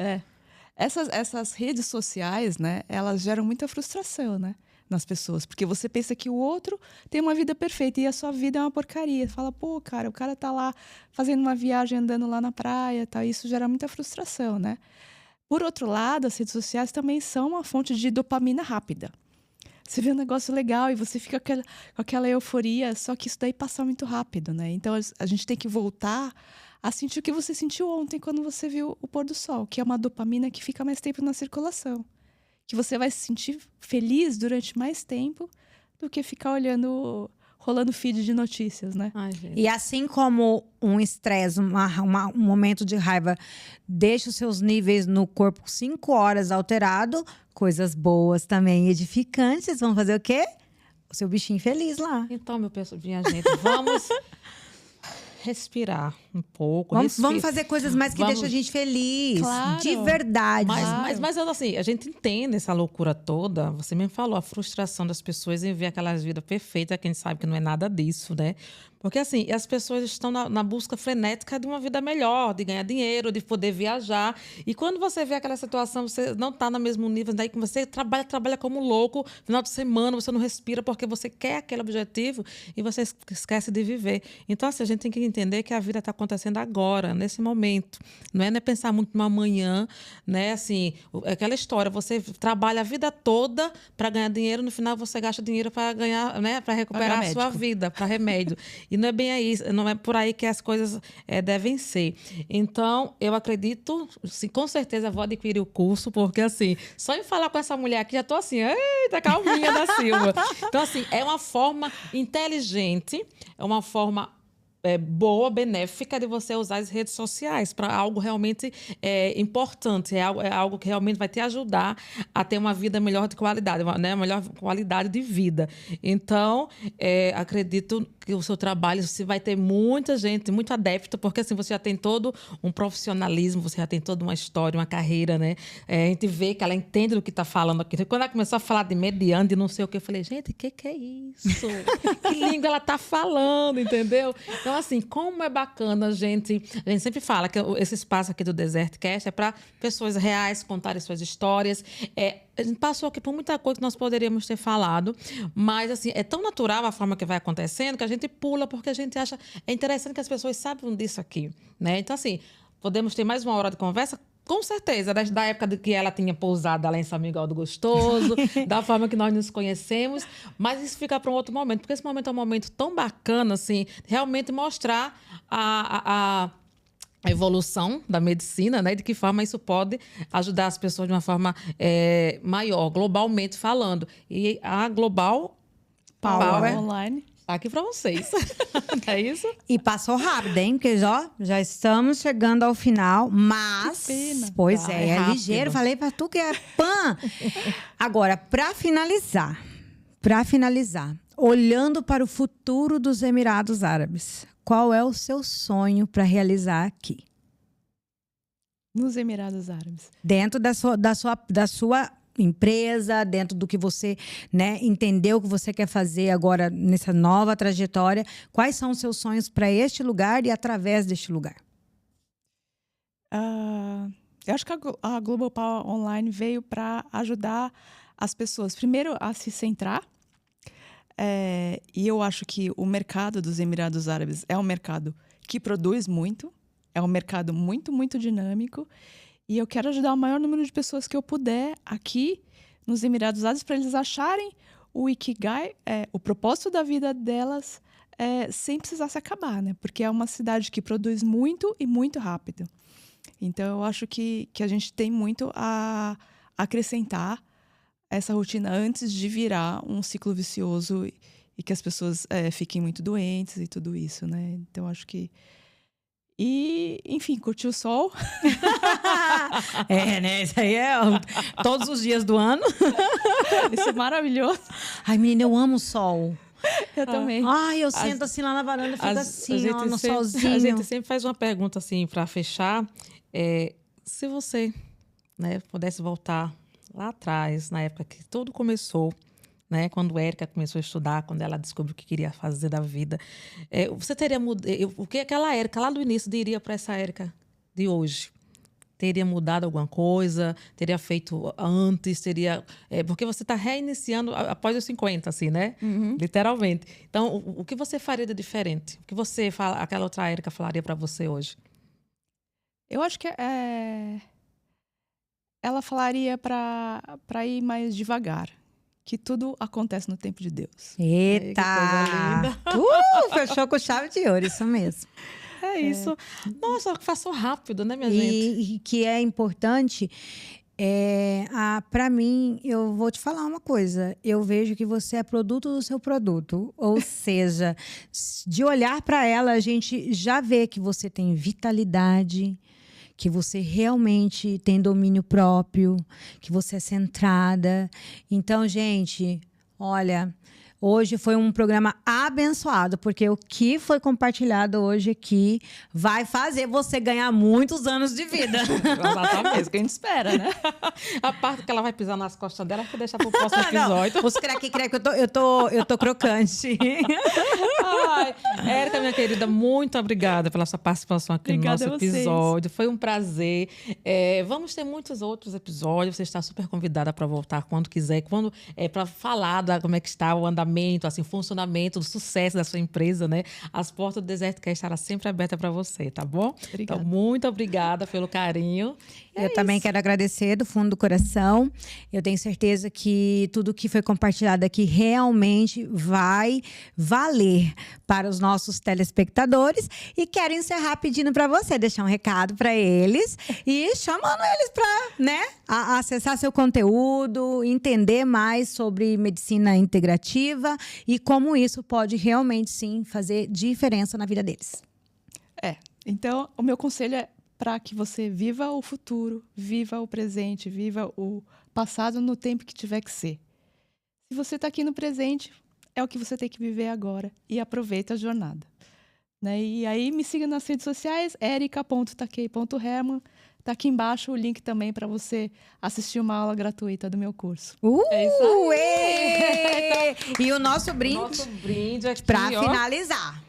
Essas redes sociais, né? Elas geram muita frustração, né? Nas pessoas. Porque você pensa que o outro tem uma vida perfeita e a sua vida é uma porcaria. Você fala, pô, cara, o cara tá lá fazendo uma viagem, andando lá na praia, tá? Isso gera muita frustração, né? Por outro lado, as redes sociais também são uma fonte de dopamina rápida. Você vê um negócio legal e você fica com aquela euforia, só que isso daí passa muito rápido, né? Então, a gente tem que voltar a sentir o que você sentiu ontem quando você viu o pôr do sol, que é uma dopamina que fica mais tempo na circulação. Que você vai se sentir feliz durante mais tempo do que ficar olhando rolando feed de notícias, né? Ai, gente. E assim como um estresse, um momento de raiva deixa os seus níveis no corpo 5 horas alterado, coisas boas também edificantes vão fazer o quê? O seu bichinho feliz lá. Então, minha gente, vamos respirar um pouco. Vamos fazer coisas mais que deixam a gente feliz. Claro. De verdade. Mas assim, a gente entende essa loucura toda. Você mesmo falou, a frustração das pessoas em ver aquelas vidas perfeitas, que a gente sabe que não é nada disso, né? Porque assim, as pessoas estão na busca frenética de uma vida melhor, de ganhar dinheiro, de poder viajar. E quando você vê aquela situação, você não está no mesmo nível, daí que você trabalha como louco, final de semana, você não respira porque você quer aquele objetivo e você esquece de viver. Então, assim, a gente tem que entender que a vida está acontecendo agora, nesse momento. Não é pensar muito no amanhã, né? Assim, aquela história, você trabalha a vida toda para ganhar dinheiro, no final você gasta dinheiro para ganhar, né? Para recuperar a sua vida, para remédio. E não é bem aí, não é por aí que as coisas devem ser. Então, eu acredito, sim, com certeza vou adquirir o curso, porque assim, só em falar com essa mulher aqui, já estou assim, eita, calminha da Silva. Então, assim, é uma forma inteligente, é uma forma boa, benéfica de você usar as redes sociais para algo realmente importante, é algo que realmente vai te ajudar a ter uma vida melhor de qualidade, né? Melhor qualidade de vida. Então, acredito que o seu trabalho, você vai ter muita gente, muito adepto, porque assim, você já tem todo um profissionalismo, você já tem toda uma história, uma carreira, né? A gente vê que ela entende do que está falando aqui. Quando ela começou a falar de mediano, de não sei o que, eu falei, gente, o que é isso? Que língua ela está falando, entendeu? Então, assim, como é bacana a gente sempre fala que esse espaço aqui do Desertcast é para pessoas reais contarem suas histórias. A gente passou aqui por muita coisa que nós poderíamos ter falado, mas assim, é tão natural a forma que vai acontecendo que a gente pula porque a gente acha interessante que as pessoas saibam disso aqui, né? Então, assim, podemos ter mais uma hora de conversa? Com certeza, da época de que ela tinha pousado lá em São Miguel do Gostoso, da forma que nós nos conhecemos, mas isso fica para um outro momento, porque esse momento é um momento tão bacana, assim, realmente mostrar a evolução da medicina, né? De que forma isso pode ajudar as pessoas de uma forma maior, globalmente falando. E a Global Power Online tá aqui para vocês. Não é isso? E passou rápido, hein? Porque já estamos chegando ao final, mas... Que pena. Pois Tá, é é rápido. ligeiro. Falei pra tu que é pan. Agora, para finalizar, olhando para o futuro dos Emirados Árabes, qual é o seu sonho para realizar aqui? nos Emirados Árabes. Dentro da sua empresa, dentro do que você, né, entendeu que você quer fazer agora nessa nova trajetória, quais são os seus sonhos para este lugar e através deste lugar? Eu acho que a Global Power Online veio para ajudar as pessoas, primeiro, a se centrar. E eu acho que o mercado dos Emirados Árabes é um mercado que produz muito, é um mercado muito, muito dinâmico. E eu quero ajudar o maior número de pessoas que eu puder aqui nos Emirados Árabes para eles acharem o Ikigai, o propósito da vida delas, sem precisar se acabar, né? Porque é uma cidade que produz muito e muito rápido. Então, eu acho que a gente tem muito a acrescentar essa rotina antes de virar um ciclo vicioso e que as pessoas fiquem muito doentes e tudo isso, né? Então, acho que... E, enfim, curtir o sol. Né? Isso aí é todos os dias do ano. Isso é maravilhoso. Ai, menina, eu amo o sol. Eu também. Ai, eu sento assim lá na varanda e fico assim, ó, no solzinho. A gente sempre faz uma pergunta assim, para fechar. Se você, né, pudesse voltar lá atrás, na época que tudo começou, né, quando a Érica começou a estudar, quando ela descobriu o que queria fazer da vida, você teria mudado... O que aquela Érica lá do início diria para essa Érica de hoje? Teria mudado alguma coisa? Teria feito antes? Porque você está reiniciando após os 50, assim, né? Uhum. Literalmente. Então, o que você faria de diferente? O que aquela outra Érica falaria para você hoje? Eu acho que ela falaria para ir mais devagar. Que tudo acontece no tempo de Deus. Eita! Ai, que coisa linda. Fechou com chave de ouro, isso mesmo. É isso. Nossa, passou rápido, né, minha gente? E que é importante Para mim, eu vou te falar uma coisa. Eu vejo que você é produto do seu produto. Ou seja, de olhar para ela, a gente já vê que você tem vitalidade, que você realmente tem domínio próprio, que você é centrada. Então, gente, olha, hoje foi um programa abençoado, porque o que foi compartilhado hoje aqui vai fazer você ganhar muitos anos de vida. Exatamente, isso que a gente espera, né? A parte que ela vai pisar nas costas dela, que deixar pro próximo episódio. Não, os creque-creque, eu tô crocante. Ai, Érica, minha querida, muito obrigada pela sua participação aqui Obrigada no nosso episódio. Foi um prazer. Vamos ter muitos outros episódios. Você está super convidada para voltar quando quiser, para falar como é que está o andamento, assim, funcionamento, do sucesso da sua empresa, né? As portas do Desertcast estarão sempre abertas para você, tá bom? Obrigada. Então, muito obrigada pelo carinho. Eu também quero agradecer do fundo do coração. Eu tenho certeza que tudo que foi compartilhado aqui realmente vai valer para os nossos telespectadores. E quero encerrar pedindo para você deixar um recado para eles e chamando eles para, né, acessar seu conteúdo, entender mais sobre medicina integrativa e como isso pode realmente, sim, fazer diferença na vida deles. Então, o meu conselho é para que você viva o futuro, viva o presente, viva o passado no tempo que tiver que ser. Se você está aqui no presente, é o que você tem que viver agora e aproveita a jornada. Né? E aí me siga nas redes sociais, erica.takei.herman. Está aqui embaixo o link também para você assistir uma aula gratuita do meu curso. É isso aí. E o nosso brinde, Aqui, para finalizar.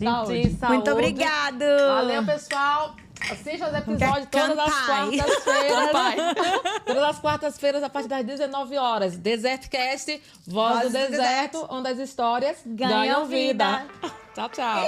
Saúde. Muito obrigado. Valeu, pessoal. Assista os episódios todas as quartas-feiras. Todas as quartas-feiras, a partir das 19 horas. Desertcast, Voz do Deserto, onde as histórias ganham vida. Tchau, tchau.